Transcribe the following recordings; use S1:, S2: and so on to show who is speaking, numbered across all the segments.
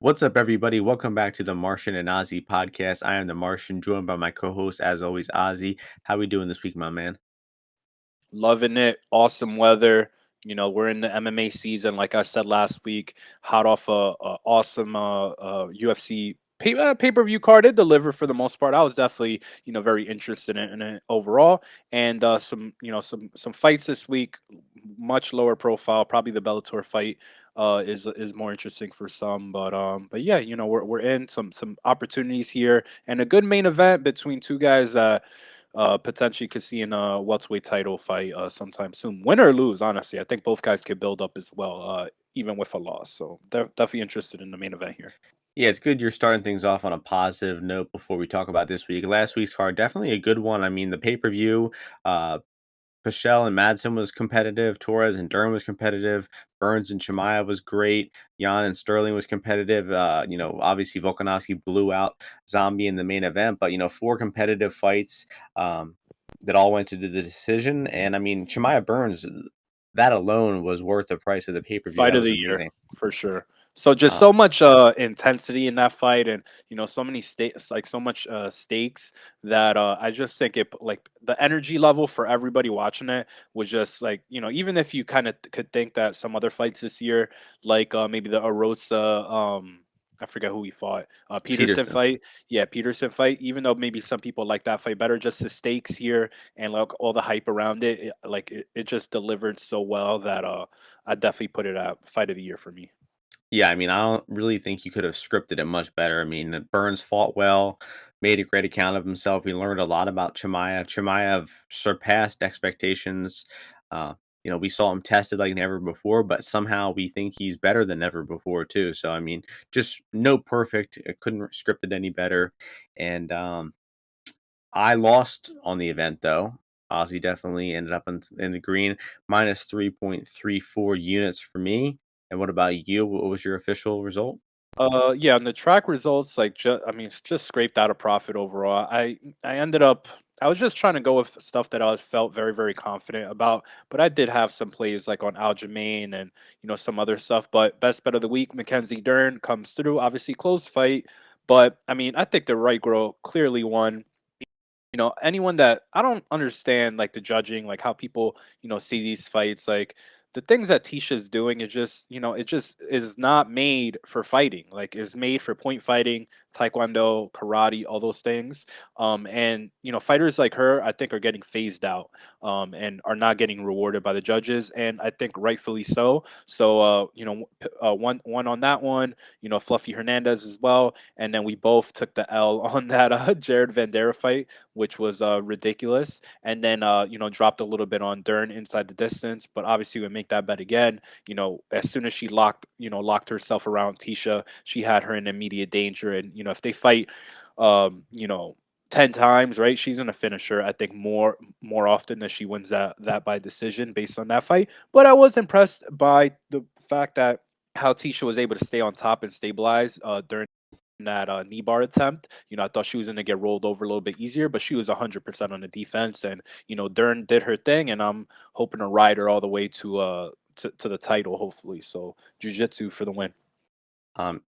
S1: What's up, everybody? Welcome back to the Martian and Ozzy podcast. I am the Martian, joined by my co-host, as always, Ozzy. How we doing this week, my man?
S2: Loving it. Awesome weather. We're in the MMA season, like I said last week. Hot off a awesome UFC pay-per-view card. It delivered for the most part. I was definitely very interested in it overall, and some fights this week, much lower profile. Probably the Bellator fight is more interesting for some, but yeah, we're in some opportunities here and a good main event between two guys that potentially could see in a welterweight title fight sometime soon. Win or lose, honestly, I think both guys could build up as well, even with a loss. So definitely interested in the main event here.
S1: Yeah, it's good you're starting things off on a positive note before we talk about this week. Last week's card, definitely a good one. I mean, the pay-per-view, Pichel and Madsen was competitive. Torres and Dern was competitive. Burns and Chimaev was great. Jan and Sterling was competitive. Obviously Volkanovski blew out Zombie in the main event, but four competitive fights that all went to the decision. And I mean, Chimaev Burns, that alone was worth the price of the pay per view.
S2: Fight
S1: That
S2: of
S1: was
S2: the year
S1: amazing.
S2: for sure. So just
S1: Uh,
S2: so much intensity in that fight, and so many stakes, like so much stakes that I just think like the energy level for everybody watching it was just like even if you kind of could think that some other fights this year, like maybe the Arosa, I forget who he fought, Peterson
S1: Peterson.
S2: fight, yeah, Peterson fight. Even though maybe some people like that fight better, just the stakes here and like all the hype around it, it just delivered so well that I definitely put it at fight of the year for me.
S1: Yeah, I mean, I don't really think you could have scripted it much better. I mean, Burns fought well, made a great account of himself. We learned a lot about Chimaev. Chimaev surpassed expectations. Uh, we saw him tested like never before, but somehow we think he's better than ever before too. So, I mean, just no perfect. I couldn't script it any better. And I lost on the event though. Ozzy definitely ended up in the green, minus 3.34 units for me. And what about you? What was your official result?
S2: Yeah, and the track results, like, I mean, it's just scraped out a profit overall. I ended up, I was just trying to go with stuff that I felt very, very confident about, but I did have some plays like on Aljamain and some other stuff. But best bet of the week, Mackenzie Dern comes through. Obviously, close fight, but I mean, I think the right girl clearly won. Anyone that I don't understand, like the judging, like how people see these fights, like the things that Tisha's doing, it just is not made for fighting. Like is made for point fighting, taekwondo, karate, all those things. And fighters like her, I think, are getting phased out, and are not getting rewarded by the judges, and I think rightfully so. So one on that one, Fluffy Hernandez as well, and then we both took the L on that Jared Vanderaa fight, which was ridiculous. And then dropped a little bit on Dern inside the distance, but obviously would make that bet again. As soon as she locked herself around Tisha, she had her in immediate danger. And if they fight, um, you know. 10 times, right? She's gonna finish her, I think, more often than she wins that by decision based on that fight. But I was impressed by the fact that how Tisha was able to stay on top and stabilize during that knee bar attempt. I thought she was going to get rolled over a little bit easier, but she was 100% on the defense. And, Dern did her thing, and I'm hoping to ride her all the way to the title, hopefully. So, jiu-jitsu for the win.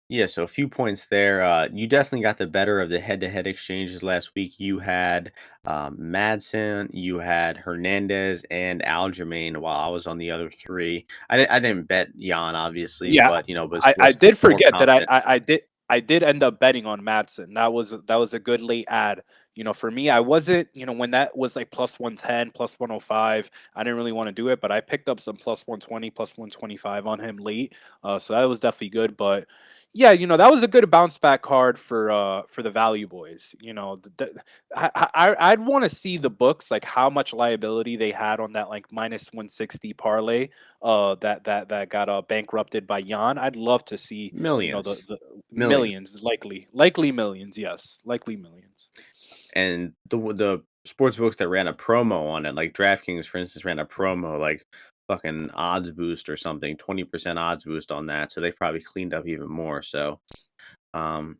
S1: Yeah, so a few points there. You definitely got the better of the head-to-head exchanges last week. You had Madsen, you had Hernandez, and Aljamain. While I was on the other three, I didn't bet Jan obviously,
S2: Yeah,
S1: but was
S2: I
S1: was
S2: did
S1: more
S2: forget that
S1: confident.
S2: I did end up betting on Madsen. That was a good late ad. For me, I wasn't, when that was like plus 110, plus 105, I didn't really want to do it, but I picked up some plus 120, plus 125 on him late. So that was definitely good. But yeah, that was a good bounce back card for the value boys. I'd want to see the books, like how much liability they had on that like minus 160 parlay that got bankrupted by Jan. I'd love to see
S1: Millions,
S2: the
S1: millions,
S2: millions, likely millions, yes, likely millions.
S1: and the sports books that ran a promo on it, like DraftKings, for instance, ran a promo like fucking odds boost or something, 20% odds boost on that. So they probably cleaned up even more. So um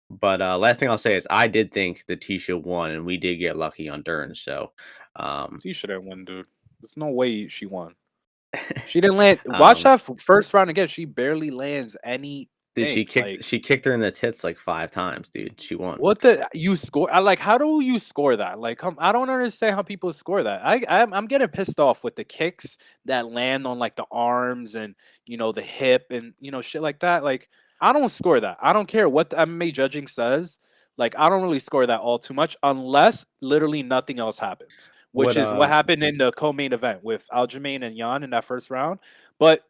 S1: But last thing I'll say is I did think that Tisha won, and we did get lucky on Dern. So, um,
S2: She shouldn't win, dude. There's no way she won. She didn't land. Watch
S1: um,
S2: that first round again. She barely lands any.
S1: Dude,
S2: thing. Like,
S1: she kicked her in the tits like 5 times, dude. She won.
S2: what the you score? I like. How do you score that? Like, I don't understand how people score that. I'm getting pissed off with the kicks that land on like the arms and the hip and shit like that. Like, I don't score that. I don't care what the MMA judging says. Like, I don't really score that all too much unless literally nothing else happens, which
S1: What,
S2: is what happened in the co-main event with Aljamain and Jan in that first round. But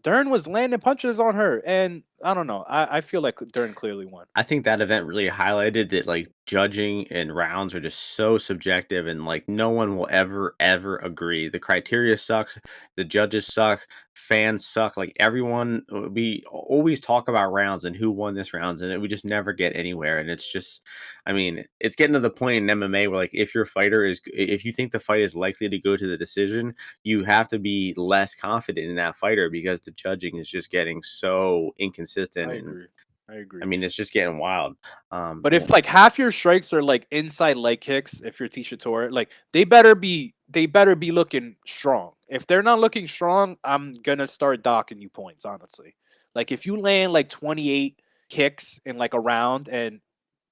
S2: Dern was landing punches on her, and I don't know. I feel like Dern clearly won.
S1: I think that event really highlighted that like judging and rounds are just so subjective and like no one will ever agree. The criteria sucks, the judges suck, fans suck. Like everyone, we always talk about rounds and who won this rounds, and we just never get anywhere. And it's just, I mean, it's getting to the point in MMA where like if you think the fight is likely to go to the decision, you have to be less confident in that fighter because the judging is just getting so inconsistent
S2: I
S1: and
S2: agree. I
S1: I
S2: agree.
S1: mean, it's just getting wild.
S2: But
S1: You know,
S2: if like half your strikes are like inside leg kicks, if you're Tisha Torre, like they better be looking strong. If they're not looking strong, I'm gonna start docking you points, honestly. Like if you land like 28 kicks in like a round and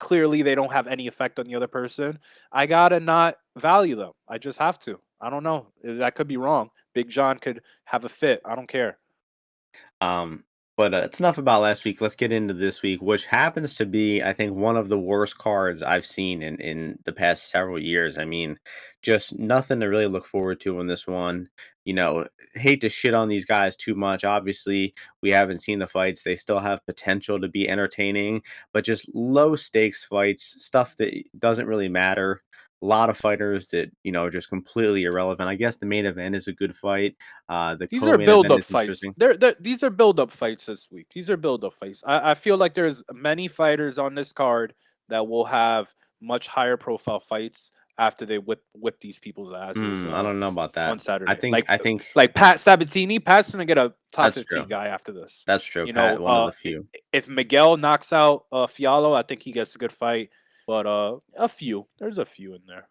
S2: clearly they don't have any effect on the other person, I gotta not value them. I just have to. I don't know. That could be wrong. Big John could have a fit. I don't care.
S1: Um, but it's enough about last week. Let's get into this week, which happens to be, I think, one of the worst cards I've seen in the past several years. I mean, just nothing to really look forward to in this one. You know, hate to shit on these guys too much. Obviously, we haven't seen the fights. They still have potential to be entertaining, but just low stakes fights, stuff that doesn't really matter. A lot of fighters that, are just completely irrelevant. I guess the main event is a good fight. The
S2: These are
S1: co-main event
S2: build-up
S1: is
S2: fights.
S1: interesting.
S2: These are build-up fights this week. These are build-up fights. I feel like there's many fighters on this card that will have much higher profile fights after they whip these people's asses
S1: I don't know about
S2: on
S1: that. I
S2: Saturday.
S1: think
S2: Like
S1: I think
S2: Pat Sabatini. Pat's gonna get a top
S1: that's true.
S2: 15 guy after this.
S1: That's true, Pat, one of the few.
S2: If Miguel knocks out Fialho, I think he gets a good fight. But a few. There's a few in there.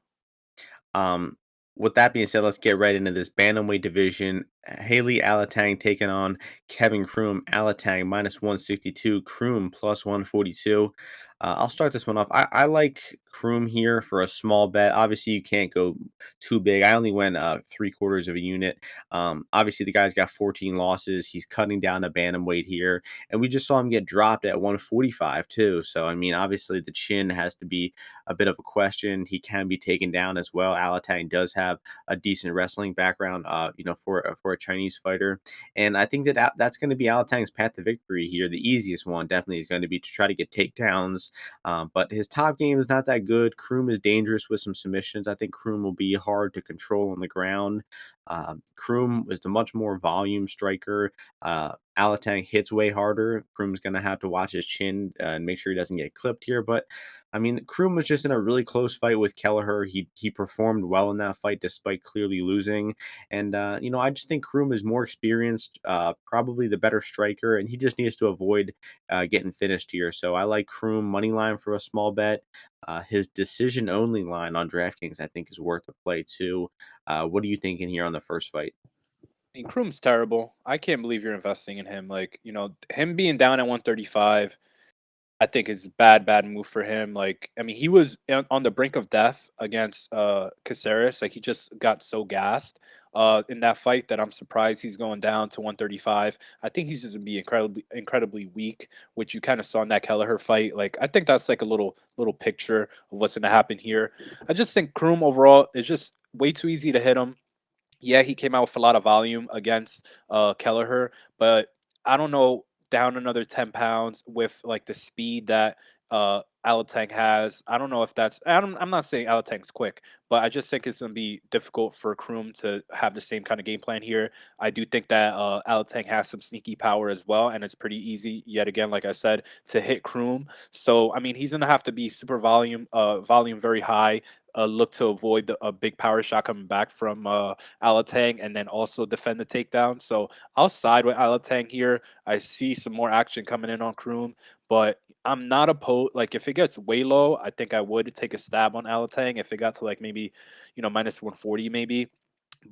S1: Um, with that being said, let's get right into this bantamweight division. Haley Alateng taking on Kevin Kroom. Alateng minus 162, Kroom plus 142. I'll start this one off. I like Kroom here for a small bet. Obviously, you can't go too big. I only went 3/4 of a unit. Obviously, the guy's got 14 losses. He's cutting down a bantamweight here, and we just saw him get dropped at 145 too. So, I mean, obviously, the chin has to be a bit of a question. He can be taken down as well. Alatang does have a decent wrestling background, for a Chinese fighter, and I think that that's going to be Alatang's path to victory here. The easiest one definitely is going to be to try to get takedowns, but his top game is not that good. Kroom is dangerous with some submissions. I think Kroom will be hard to control on the ground. Kroom is the much more volume striker. Alatang hits way harder. Kroom's going to have to watch his chin and make sure he doesn't get clipped here. But I mean, Kroom was just in a really close fight with Kelleher. He performed well in that fight despite clearly losing. And I just think Kroom is more experienced, probably the better striker, and he just needs to avoid getting finished here. So I like Kroom money line for a small bet. His decision only line on DraftKings, I think, is worth a play too. What are you thinking here on the first fight?
S2: I mean, Kroom's terrible. I can't believe you're investing in him. Like, him being down at 135, I think is bad move for him. Like, I mean, he was on the brink of death against Caceres. Like, he just got so gassed in that fight that I'm surprised he's going down to 135. I think he's just gonna be incredibly weak, which you kind of saw in that Kelleher fight. Like, I think that's like a little picture of what's gonna happen here. I just think Kroom overall is just way too easy to hit him. Yeah, he came out with a lot of volume against Kelleher, but I don't know, down another 10 pounds with like the speed that Alateng has. I don't know if I'm not saying Alateng's quick, but I just think it's going to be difficult for Kroom to have the same kind of game plan here. I do think that Alateng has some sneaky power as well, and it's pretty easy, yet again, like I said, to hit Kroom. So, I mean, he's going to have to be super volume very high. Look to avoid a big power shot coming back from Alateng and then also defend the takedown. So I'll side with Alateng here. I see some more action coming in on Kroom, but I'm not opposed. Like if it gets way low, I think I would take a stab on Alateng. If it got to like maybe, minus 140 maybe.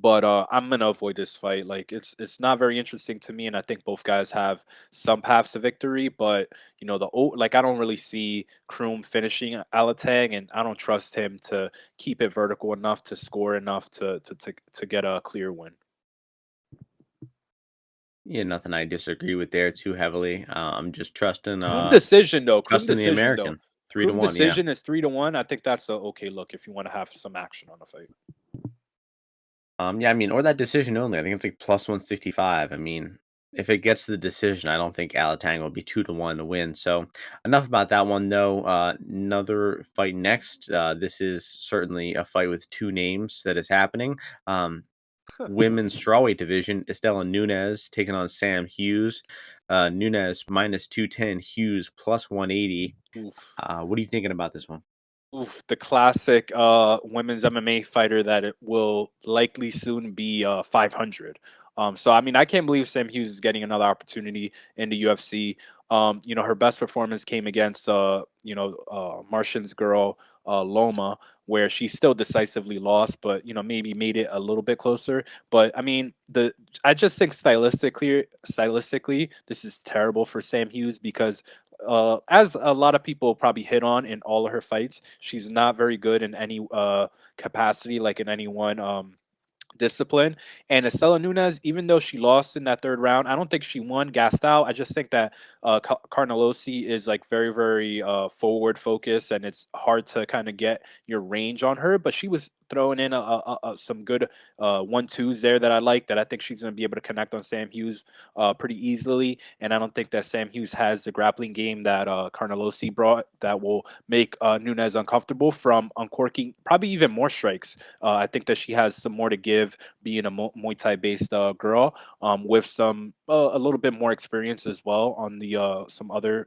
S2: But I'm gonna avoid this fight. Like it's not very interesting to me, and I think both guys have some paths to victory. But like I don't really see Kroom finishing Alateng, and I don't trust him to keep it vertical enough to score enough to get a clear win.
S1: Yeah, nothing I disagree with there too heavily. I'm just trusting
S2: Kroom decision though. Kroom
S1: trusting the
S2: decision though.
S1: American. Three to
S2: Kroom
S1: one, yeah.
S2: decision is 3-1. I think that's a okay look if you want to have some action on the fight.
S1: Yeah, I mean, or that decision only. I think it's like plus 165. I mean, if it gets to the decision, I don't think Alatang will be 2 to 1 to win. So enough about that one though. Another fight next. This is certainly a fight with two names that is happening. Um, Women's strawweight division, Estela Nunes taking on Sam Hughes. Nunes minus 210, Hughes plus 180.
S2: Oof.
S1: What are you thinking about this one?
S2: Oof, the classic women's MMA fighter that it will likely soon be 500. So I mean, I can't believe Sam Hughes is getting another opportunity in the UFC. Her best performance came against Martian's girl Loma, where she still decisively lost, but maybe made it a little bit closer. But I mean, the I just think stylistically, this is terrible for Sam Hughes because as a lot of people probably hit on in all of her fights, she's not very good in any capacity, like in any one discipline. And Estela Nunes, even though she lost in that third round, I don't think she won gassed out. I just think that Carnelosi is like very, very forward focused, and it's hard to kind of get your range on her. But she was throwing in some good 1-2s there that I like. That I think she's going to be able to connect on Sam Hughes pretty easily. And I don't think that Sam Hughes has the grappling game that Carnelosi brought that will make Nunes uncomfortable from uncorking probably even more strikes. I think that she has some more to give, being a Muay Thai based girl, with some a little bit more experience as well on the some other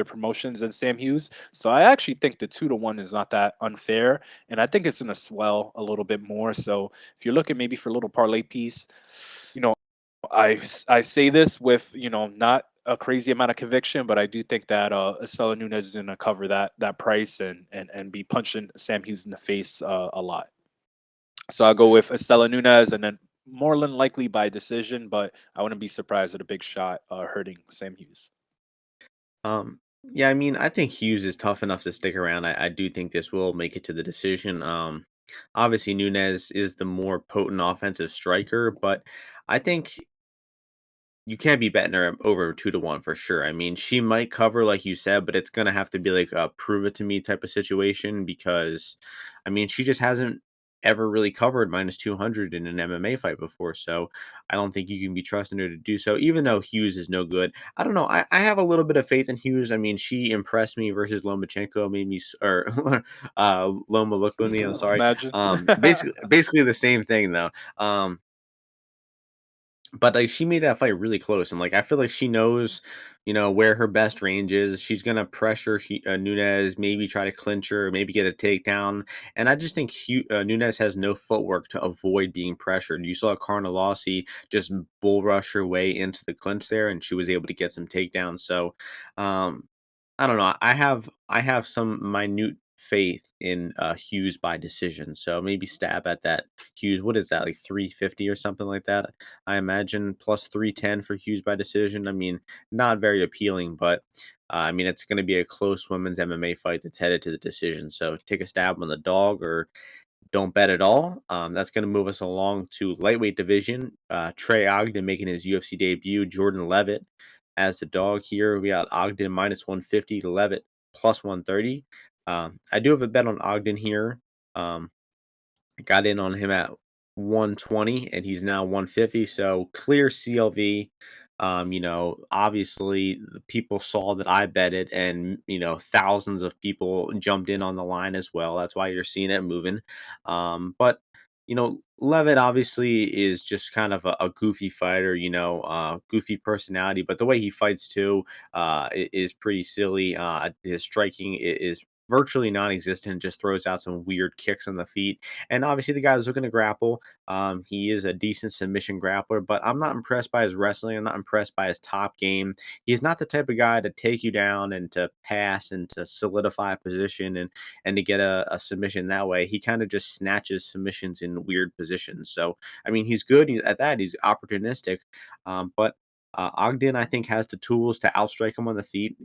S2: promotions than Sam Hughes. So I actually think the 2-1 is not that unfair, and I think it's gonna swell a little bit more. So if you're looking maybe for a little parlay piece, you know, I say this with not a crazy amount of conviction, but I do think that Estela Nunes is going to cover that price and be punching Sam Hughes in the face a lot. So I'll go with Estela Nunes and then more than likely by decision, but I wouldn't be surprised at a big shot hurting Sam Hughes.
S1: Yeah, I mean, I think Hughes is tough enough to stick around. I do think this will make it to the decision. Obviously, Nunes is the more potent offensive striker, but I think you can't be betting her over 2 to 1 for sure. I mean, she might cover, like you said, but it's gonna have to be like a prove it to me type of situation because, I mean, she just hasn't ever really covered minus 200 in an MMA fight before. So I don't think you can be trusting her to do so, even though Hughes is no good. I don't know. I have a little bit of faith in Hughes. I mean, she impressed me versus Lomachenko, made me or Loma Lookuni. I'm sorry.
S2: Imagine.
S1: Basically the same thing though. But, like, she made that fight really close, and, like, I feel like she knows, where her best range is. She's gonna pressure Nunes, maybe try to clinch her, maybe get a takedown, and I just think Nunes has no footwork to avoid being pressured. You saw Carnelossi just bull rush her way into the clinch there, and she was able to get some takedowns, so, um, I don't know. I have some minute faith in Hughes by decision. So maybe stab at that Hughes. What is that, like 350 or something like that? I imagine plus 310 for Hughes by decision. I mean, not very appealing, but I mean it's going to be a close women's MMA fight that's headed to the decision. So take a stab on the dog or don't bet at all. That's going to move us along to lightweight division. Trey Ogden making his UFC debut. Jordan Levitt as the dog here. We got Ogden minus 150, Levitt plus 130. I do have a bet on Ogden here. Um, got in on him at 120 and he's now 150. So clear CLV. Obviously the people saw that I betted and thousands of people jumped in on the line as well. That's why you're seeing it moving. But Levitt obviously is just kind of a goofy fighter, goofy personality, but the way he fights too is pretty silly. His striking is virtually non-existent, just throws out some weird kicks on the feet. And obviously, the guy is looking to grapple. He is a decent submission grappler, but I'm not impressed by his wrestling. I'm not impressed by his top game. He's not the type of guy to take you down and to pass and to solidify a position and to get a submission that way. He kind of just snatches submissions in weird positions. So I mean, he's good at that. He's opportunistic, but Ogden, I think, has the tools to outstrike him on the feet.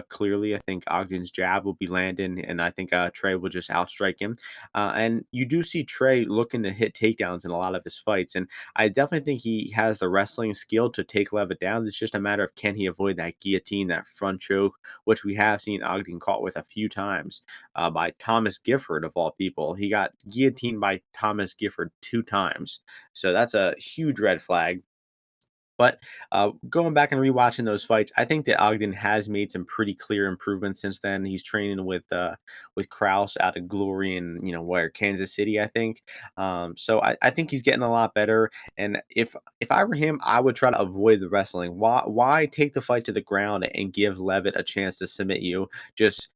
S1: Clearly, I think Ogden's jab will be landing, and I think Trey will just outstrike him. And you do see Trey looking to hit takedowns in a lot of his fights, and I definitely think he has the wrestling skill to take Levitt down. It's just a matter of can he avoid that guillotine, that front choke, which we have seen Ogden caught with a few times by Thomas Gifford of all people. He got guillotined by Thomas Gifford 2 times, so that's a huge red flag. But going back and rewatching those fights, I think that Ogden has made some pretty clear improvements since then. He's training with Kraus out of Glory in where Kansas City, I think. So I think he's getting a lot better. And if I were him, I would try to avoid the wrestling. Why take the fight to the ground and give Levitt a chance to submit you? Just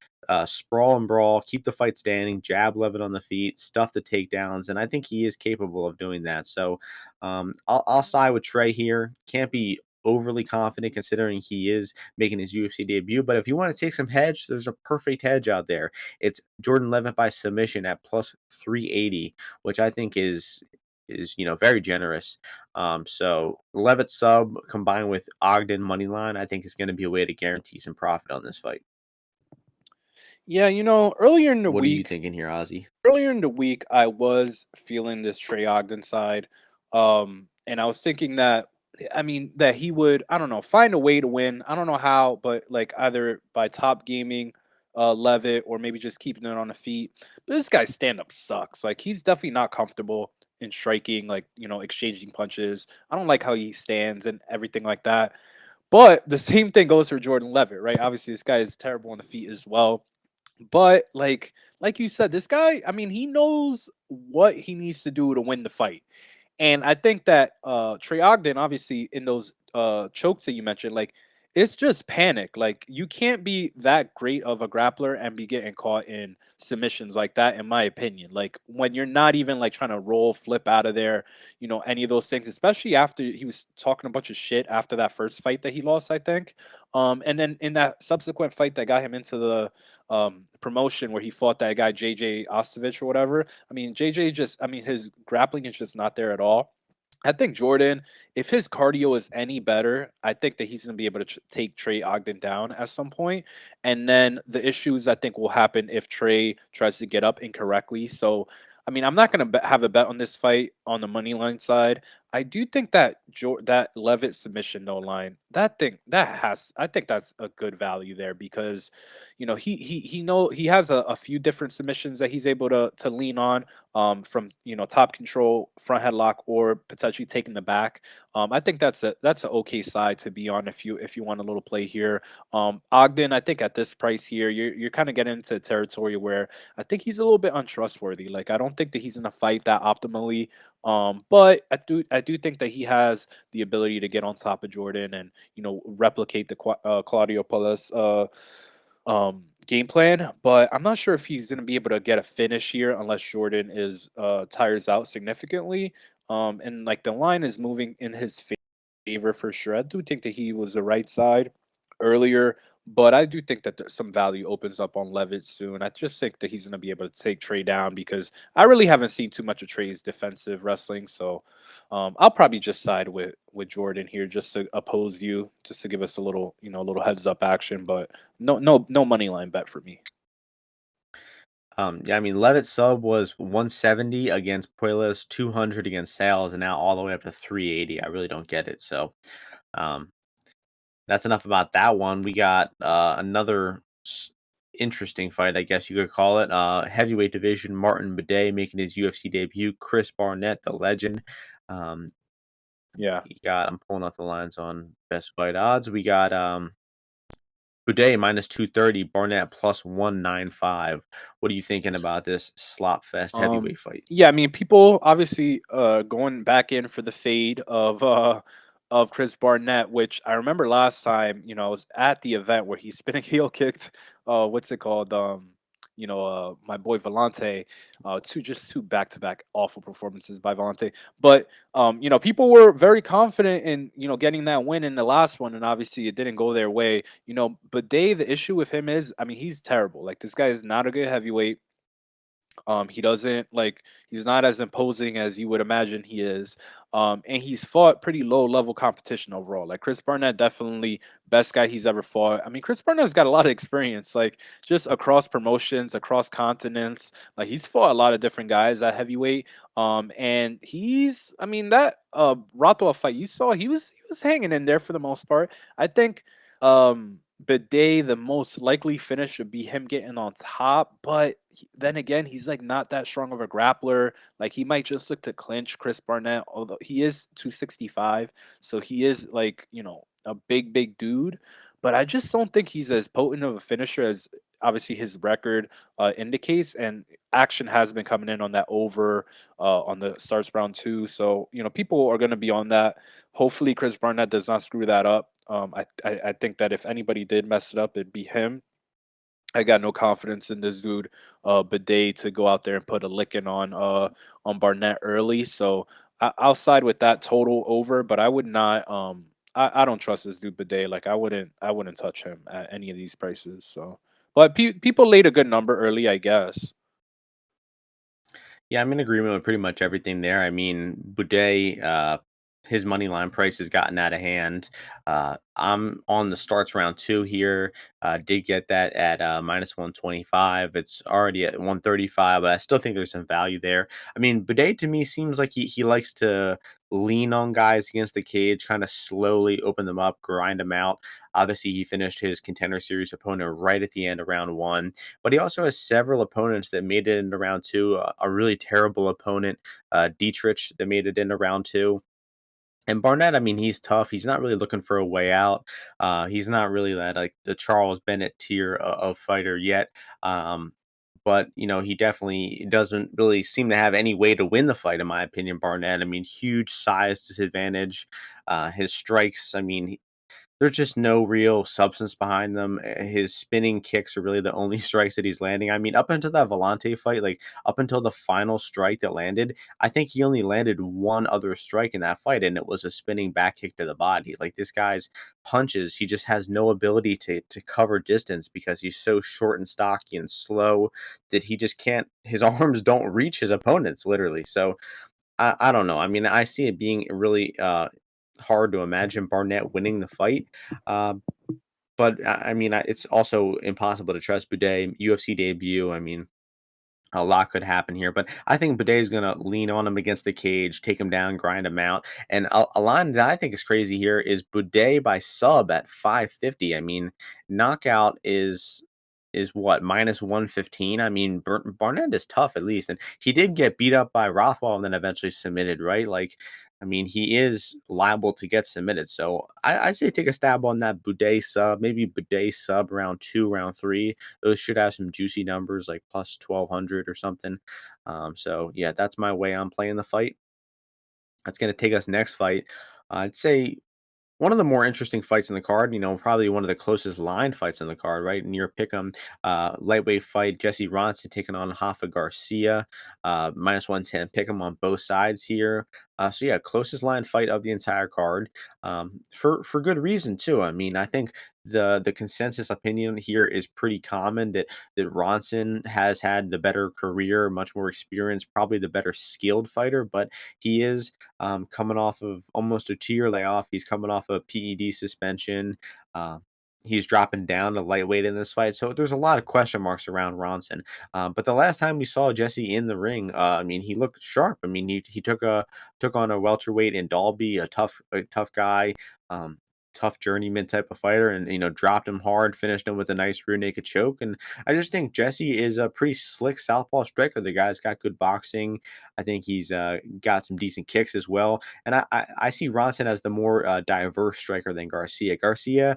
S1: sprawl and brawl, keep the fight standing, jab Levitt on the feet, stuff the takedowns, and I think he is capable of doing that. So I'll side with Trey here. Can't be overly confident considering he is making his UFC debut. But if you want to take some hedge, there's a perfect hedge out there. It's Jordan Levitt by submission at plus 380, which I think is very generous. So Levitt sub combined with Ogden money line, I think is going to be a way to guarantee some profit on this fight.
S2: Yeah, earlier in the
S1: What are you
S2: week,
S1: thinking here, Ozzy?
S2: I was feeling this Trey Ogden side, and I was thinking that, I mean, that he would, I don't know, find a way to win. I don't know how, but like either by top gaming, Levitt, or maybe just keeping it on the feet. But this guy's stand up sucks. Like he's definitely not comfortable in striking, like exchanging punches. I don't like how he stands and everything like that. But the same thing goes for Jordan Levitt, right? Obviously, this guy is terrible on the feet as well. But like you said, this guy, I mean, he knows what he needs to do to win the fight. And I think that Trey Ogden, obviously, in those chokes that you mentioned, like it's just panic. Like you can't be that great of a grappler and be getting caught in submissions like that, in my opinion. Like when you're not even like trying to roll, flip out of there, any of those things, especially after he was talking a bunch of shit after that first fight that he lost, I think. And then in that subsequent fight that got him into the promotion where he fought that guy JJ Ostovich or whatever. I mean, JJ just, I mean, his grappling is just not there at all. I think Jordan, if his cardio is any better, I think that he's going to be able to take Trey Ogden down at some point. And then the issues I think will happen if Trey tries to get up incorrectly. So, I mean, I'm not going to have a bet on this fight on the money line side. I do think that that Levitt submission no line, that thing that has, I think that's a good value there because he has a few different submissions that he's able to lean on, from top control, front headlock, or potentially taking the back. I think that's an okay side to be on if you want a little play here. Ogden, I think at this price here, you're kind of getting into territory where I think he's a little bit untrustworthy. Like I don't think that he's gonna fight that optimally. But I do think that he has the ability to get on top of Jordan and replicate the Claudio Paulus game plan, but I'm not sure if he's going to be able to get a finish here unless Jordan is tires out significantly. And like the line is moving in his favor for sure. I do think that he was the right side earlier, but I do think that there's some value opens up on Levitt soon. I just think that he's going to be able to take Trey down because I really haven't seen too much of Trey's defensive wrestling. So I'll probably just side with Jordan here just to oppose you, just to give us a little a little heads up action. But no money line bet for me.
S1: Yeah, I mean, Levitt sub was 170 against Puelos, 200 against Sales, and now all the way up to 380. I really don't get it. So, um, that's enough about that one. We got another interesting fight, I guess you could call it. Heavyweight division, Martin Buday making his UFC debut. Chris Barnett, the legend. Um,
S2: Yeah.
S1: I'm pulling up the lines on best fight odds. We got Buday minus 230, Barnett plus 195. What are you thinking about this slop fest
S2: Um,
S1: heavyweight fight?
S2: yeah, I mean, people obviously going back in for the fade of Chris Barnett, which I remember last time, I was at the event where he spinning heel kicked what's it called? my boy Volante, two back-to-back awful performances by Volante. But people were very confident in getting that win in the last one, and obviously it didn't go their way. But the issue with him is, I mean, he's terrible. Like this guy is not a good heavyweight. He doesn't like he's not as imposing as you would imagine he is. And he's fought pretty low level competition overall. Like Chris Barnett, definitely best guy he's ever fought. I mean, Chris Barnett's got a lot of experience, like just across promotions, across continents. Like he's fought a lot of different guys at heavyweight. And I mean, that Rato fight you saw, he was hanging in there for the most part. I think Bidet, the most likely finish would be him getting on top, but then again, he's like not that strong of a grappler. Like he might just look to clinch Chris Barnett, although he is 265, so he is like a big dude. But I just don't think he's as potent of a finisher as obviously his record indicates. And action has been coming in on that over on the starts round two, so people are going to be on that. Hopefully, Chris Barnett does not screw that up. I think that if anybody did mess it up, it'd be him. I got no confidence in this dude, Bidet, to go out there and put a licking on Barnett early. So I'll side with that total over, but I would not. I don't trust this dude Bidet. Like I wouldn't touch him at any of these prices. So, but people laid a good number early, I guess.
S1: Yeah, I'm in agreement with pretty much everything there. I mean, Boudet, his money line price has gotten out of hand. I'm on the starts round two here. Did get that at minus 125. It's already at 135, but I still think there's some value there. I mean, Boudet to me seems like he likes to lean on guys against the cage, kind of slowly open them up, grind them out. Obviously, he finished his contender series opponent right at the end of round one, but he also has several opponents that made it into round two. A really terrible opponent, Dietrich, that made it into round two. And Barnett, I mean, he's tough. He's not really looking for a way out. He's not really that like the Charles Bennett tier of fighter yet. But he definitely doesn't really seem to have any way to win the fight, in my opinion. Barnett, I mean, huge size disadvantage. His strikes, I mean, there's just no real substance behind them. His spinning kicks are really the only strikes that he's landing. I mean, up until that Volante fight, like up until the final strike that landed, I think he only landed one other strike in that fight, and it was a spinning back kick to the body. Like this guy's punches, he just has no ability to cover distance because he's so short and stocky and slow that he just can't. His arms don't reach his opponents literally. So I don't know. I mean, I see it being really hard to imagine Barnett winning the fight. Uh, but I mean, it's also impossible to trust Boudet. UFC debut. I mean, a lot could happen here, but I think Bidet is going to lean on him against the cage, take him down, grind him out. And a line that I think is crazy here is Bidet by sub at 550. I mean, knockout is what minus 115. I mean, Barnett is tough at least, and he did get beat up by Rothwell and then eventually submitted, right? Like, I mean, he is liable to get submitted. So I say take a stab on that Boudet sub, maybe Boudet sub round two, round three. Those should have some juicy numbers like plus 1200 or something. So yeah, that's my way on playing the fight. That's going to take us next fight. I'd say one of the more interesting fights in the card, probably one of the closest line fights in the card, right? Near Pick'em, lightweight fight, Jesse-Ronson taking on Rafa Garcia, minus 110 Pick'em on both sides here. So yeah, closest line fight of the entire card, for good reason too. I mean, I think the consensus opinion here is pretty common that Ronson has had the better career, much more experience, probably the better skilled fighter, but he is coming off of almost a 2-year layoff. He's coming off a PED suspension. Uh, he's dropping down to lightweight in this fight. So there's a lot of question marks around Ronson. But the last time we saw Jesse in the ring, I mean, he looked sharp. I mean, he took on a welterweight in Dalby, a tough guy. Um, Tough journeyman type of fighter, and dropped him hard, finished him with a nice rear naked choke. And I just think Jesse is a pretty slick southpaw striker. The guy's got good boxing. I think he's got some decent kicks as well. And I see Ronson as the more diverse striker than Garcia. Garcia,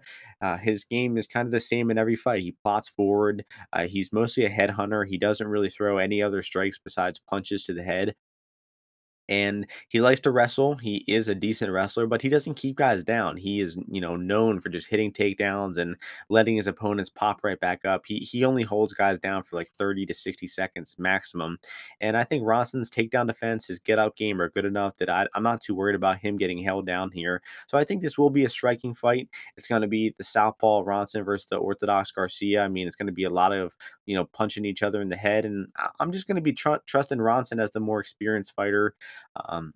S1: his game is kind of the same in every fight. He plots forward. He's mostly a headhunter. He doesn't really throw any other strikes besides punches to the head. and he likes to wrestle. He is a decent wrestler, but he doesn't keep guys down. He is, known for just hitting takedowns and letting his opponents pop right back up. He only holds guys down for like 30 to 60 seconds maximum. And I think Ronson's takedown defense, his get out game are good enough that I'm not too worried about him getting held down here. So I think this will be a striking fight. It's going to be the Southpaw Ronson versus the Orthodox Garcia. I mean, it's going to be a lot of, punching each other in the head. And I'm just going to be trusting Ronson as the more experienced fighter. um,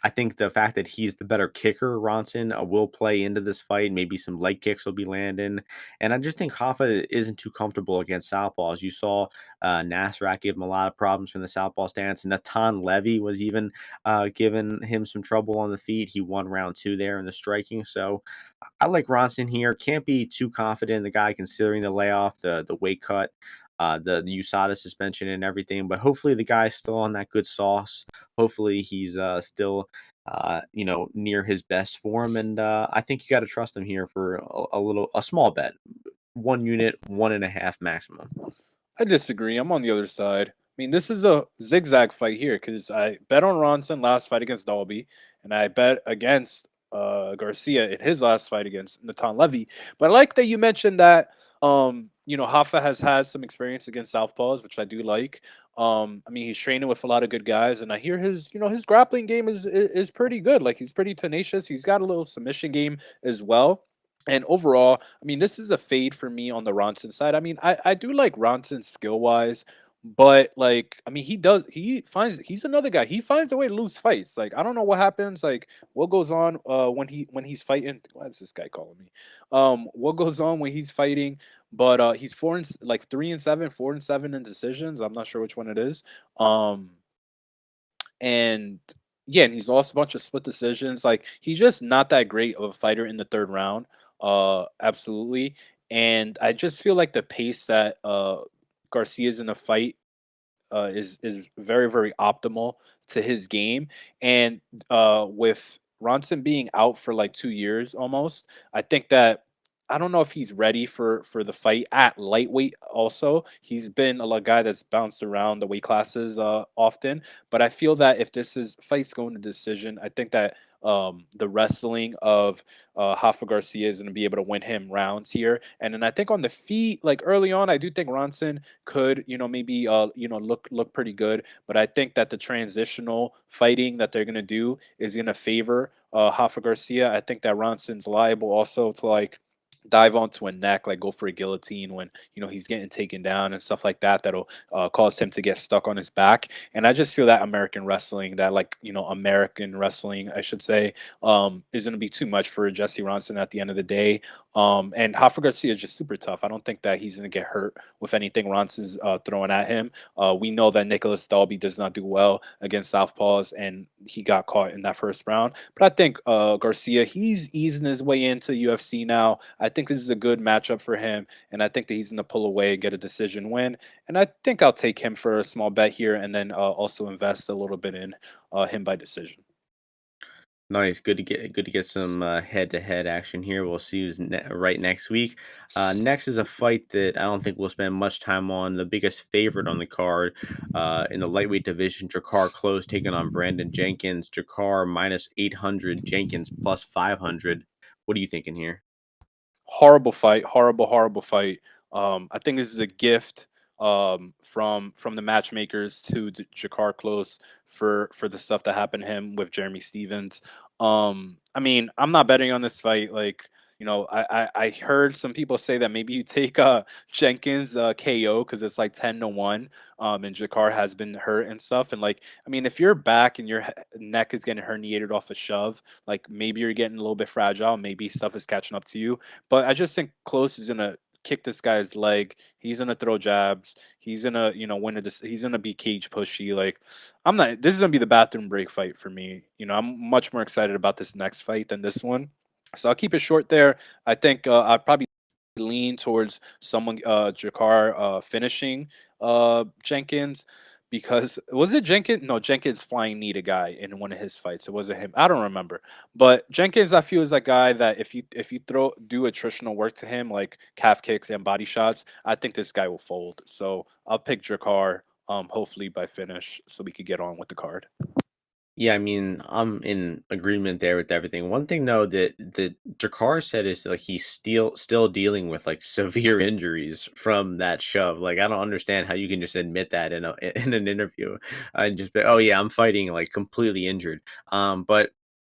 S1: I think the fact that he's the better kicker, Ronson, will play into this fight. Maybe some leg kicks will be landing. And I just think Hoffa isn't too comfortable against Southpaws. You saw Nasrat give him a lot of problems from the Southpaw stance. Natan Levy was even giving him some trouble on the feet. He won round two there in the striking. So I like Ronson here. Can't be too confident in the guy considering the layoff, the weight cut, the USADA suspension and everything. But hopefully the guy's still on that good sauce. Hopefully he's still near his best form. And I think you got to trust him here for a small bet. 1 unit, 1.5 maximum.
S2: I disagree. I'm on the other side. I mean, this is a zigzag fight here because I bet on Ronson last fight against Dalby, and I bet against Garcia in his last fight against Natan Levy. But I like that you mentioned that Hoffa has had some experience against Southpaws, which I do like. I mean, he's training with a lot of good guys, and I hear his grappling game is pretty good. Like he's pretty tenacious. He's got a little submission game as well. And overall, I mean, this is a fade for me on the Ronson side. I mean, I do like Ronson skill wise, but like, I mean, he's another guy. He finds a way to lose fights. Like, I don't know what happens. Like, what goes on when he's fighting? Why is this guy calling me? What goes on when he's fighting? But he's 3-7, 4-7 in decisions. I'm not sure which one it is. Um, and yeah, and he's lost a bunch of split decisions. Like he's just not that great of a fighter in the third round. Absolutely. And I just feel like the pace that Garcia's in a fight is very very optimal to his game. And with Ronson being out for like 2 years almost, I think that I don't know if he's ready for the fight at lightweight. Also, he's been guy that's bounced around the weight classes often. But I feel that if this is fights going to decision, I think that the wrestling of Rafa Garcia is going to be able to win him rounds here. And then I think on the feet, like early on, I do think Ronson could, maybe look pretty good. But I think that the transitional fighting that they're gonna do is gonna favor Rafa Garcia. I think that Ronson's liable also to like dive onto a neck, like go for a guillotine when he's getting taken down and stuff like that. That'll cause him to get stuck on his back. And I just feel that American wrestling, that American wrestling, I should say, is going to be too much for Jesse Ronson at the end of the day. And Rafa Garcia is just super tough. I don't think that he's going to get hurt with anything Ronson's throwing at him. We know that Nicholas Dalby does not do well against Southpaws, and he got caught in that first round. But I think Garcia, he's easing his way into UFC now. I think this is a good matchup for him, and I think that he's going to pull away and get a decision win. And I think I'll take him for a small bet here, and then also invest a little bit in him by decision.
S1: Nice, good to get some head-to-head action here. We'll see who's right next week. Next is a fight that I don't think we'll spend much time on. The biggest favorite on the card in the lightweight division, Jakar Close taking on Brandon Jenkins. Jakar minus 800, Jenkins plus 500. What are you thinking here?
S2: Horrible fight, horrible fight. I think this is a gift from the matchmakers to Jakar Close for the stuff that happened to him with Jeremy Stevens. I mean, I'm not betting on this fight. Like, I heard some people say that maybe you take Jenkins KO because it's like 10-1. And Jakar has been hurt and stuff. And like, I mean, if your back and your neck is getting herniated off a shove, like maybe you're getting a little bit fragile. Maybe stuff is catching up to you. But I just think Close is gonna kick this guy's leg. He's gonna throw jabs. He's gonna, win he's gonna be cage pushy. Like, I'm not. This is gonna be the bathroom break fight for me. I'm much more excited about this next fight than this one. So I'll keep it short there. I think I'd probably lean towards someone Jakar finishing Jenkins, because was it Jenkins? No, Jenkins flying knee a guy in one of his fights. It wasn't him. I don't remember. But Jenkins, I feel, is a guy that if you do attritional work to him like calf kicks and body shots, I think this guy will fold. So I'll pick Jakar, hopefully by finish, so we could get on with the card.
S1: Yeah, I mean, I'm in agreement there with everything. One thing though that Jakar said is like he's still dealing with like severe injuries from that shove. Like I don't understand how you can just admit that in a in an interview and just be, oh yeah, I'm fighting like completely injured. But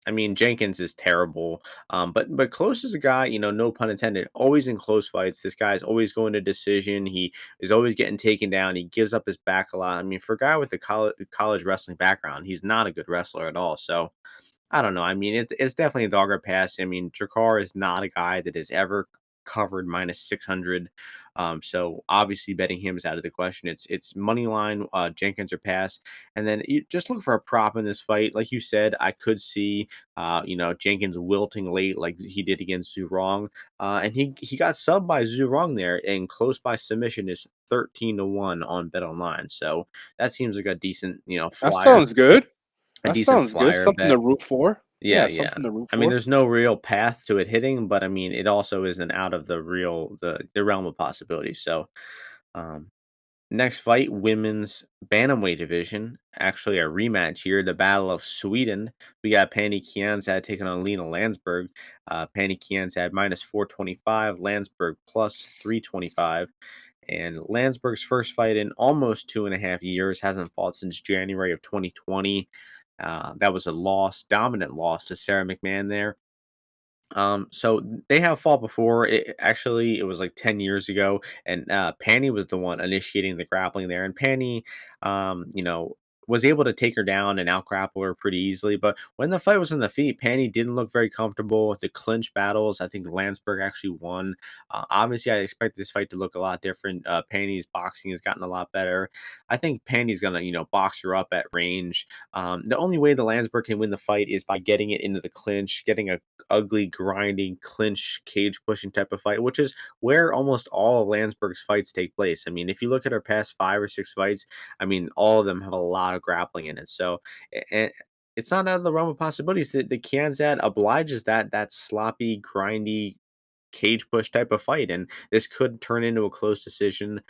S1: I mean, Jenkins is terrible. But Close is a guy, no pun intended, always in close fights. This guy's always going to decision. He is always getting taken down. He gives up his back a lot. I mean, for a guy with a college wrestling background, he's not a good wrestler at all. So I don't know. I mean, it's definitely a dog or pass. I mean, Jakar is not a guy that has ever covered minus 600. So obviously betting him is out of the question. It's money line, Jenkins or pass. And then you just look for a prop in this fight. Like you said, I could see, Jenkins wilting late like he did against Zurong. And he got subbed by Zurong there, and close by submission is 13-1 on Bet Online. So that seems like a decent,
S2: That
S1: flyer,
S2: sounds good.
S1: a
S2: That
S1: decent
S2: sounds good.
S1: flyer
S2: Something
S1: bet.
S2: to root for.
S1: Yeah,
S2: Yeah,
S1: yeah.
S2: something to root
S1: I mean,
S2: for.
S1: there's no real path to it hitting, but I mean, it also isn't out of the realm of possibility. So, um, next fight, women's bantamweight division. Actually, a rematch here. The Battle of Sweden. We got Penny Kianzad taking on Lena Landsberg. Penny Kianzad minus 425, Landsberg plus 325. And Landsberg's first fight in almost 2.5 years, hasn't fought since January of 2020. That was a loss, dominant loss to Sarah McMahon there. So they have fought before. It was like 10 years ago, and Panny was the one initiating the grappling there. And Panny, was able to take her down and out grapple her pretty easily. But when the fight was on the feet, Panny didn't look very comfortable with the clinch battles. I think Landsberg actually won. Obviously, I expect this fight to look a lot different. Panny's boxing has gotten a lot better. I think Panny's gonna, box her up at range. The only way the Landsberg can win the fight is by getting it into the clinch, getting a ugly, grinding, clinch, cage pushing type of fight, which is where almost all of Landsberg's fights take place. I mean, if you look at her past 5 or 6 fights, I mean, all of them have a lot of grappling in it. So, and it's not out of the realm of possibilities that the Kianzad obliges that sloppy, grindy cage push type of fight, and this could turn into a close decision.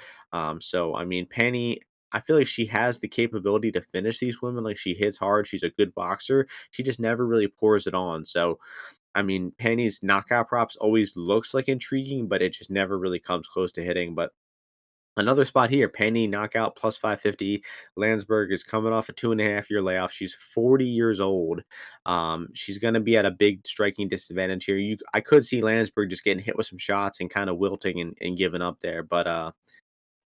S1: So I mean, Penny, I feel like she has the capability to finish these women. Like she hits hard, she's a good boxer. She just never really pours it on. So I mean, Penny's knockout props always looks like intriguing, but it just never really comes close to hitting. But another spot here, Penny knockout plus 550. Landsberg is coming off a 2.5 year layoff. She's 40 years old. She's going to be at a big striking disadvantage here. I could see Landsberg just getting hit with some shots and kind of wilting and giving up there. But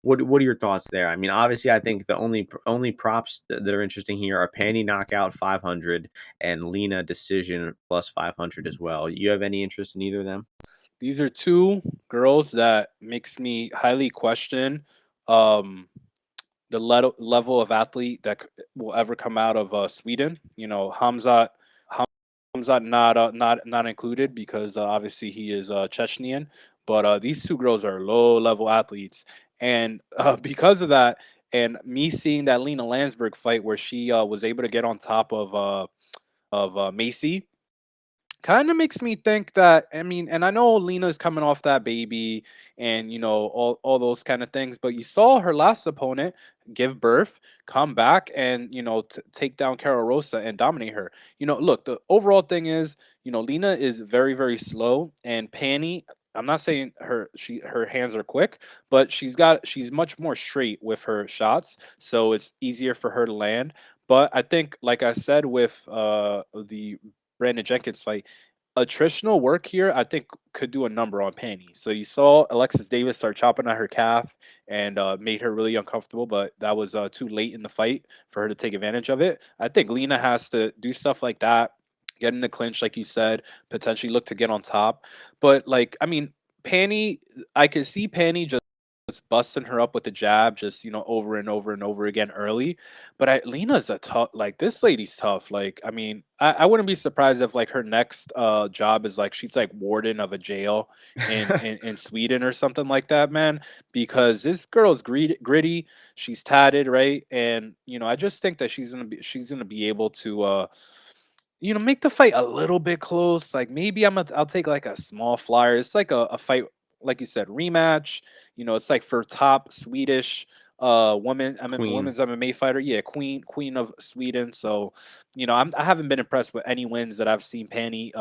S1: what are your thoughts there? I mean, obviously, I think the only props that are interesting here are Penny knockout 500 and Lena decision plus 500 as well. You have any interest in either of them?
S2: These are two girls that makes me highly question um the level of athlete that will ever come out of Sweden. You know, Hamzat not included because obviously he is Chechnyan, but these two girls are low level athletes, and because of that, and me seeing that Lena Landsberg fight where she was able to get on top of Macy kind of makes me think that, I mean, and I know Lena's coming off that baby and all those kind of things, but you saw her last opponent give birth, come back, and take down Carol Rosa and dominate her. Look, the overall thing is, Lena is very very slow, and Panny, I'm not saying her hands are quick, but she's much more straight with her shots, so it's easier for her to land. But I think, like I said with the Brandon Jenkins fight, attritional work here, I think, could do a number on Penny. So you saw Alexis Davis start chopping at her calf and made her really uncomfortable, but that was too late in the fight for her to take advantage of it. I think Lena has to do stuff like that, get in the clinch, like you said, potentially look to get on top. But like, I mean, Penny, I could see Penny just busting her up with the jab, just over and over and over again early. But Lena's a tough, like this lady's tough. Like, I mean, I wouldn't be surprised if like her next job is like she's like warden of a jail in Sweden or something like that, man. Because this girl's gritty, she's tatted, right? And I just think that she's gonna be able to make the fight a little bit close. Like maybe I'll take like a small flyer. It's like a fight, like you said, rematch. It's like for top Swedish
S1: Queen.
S2: women's MMA fighter. Yeah, queen of Sweden. So, I haven't been impressed with any wins that I've seen Pani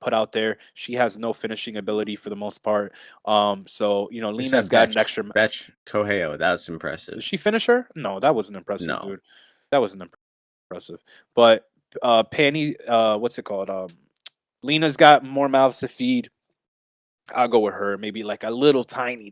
S2: put out there. She has no finishing ability for the most part. So
S1: They
S2: Lena's
S1: said
S2: got an extra.
S1: Betch Koheo. That's
S2: Did
S1: impressive.
S2: she finish her? No, that wasn't impressive,
S1: No.
S2: dude. That wasn't impressive. But Pani, what's it called? Lena's got more mouths to feed. I'll go with her. Maybe like a little tiny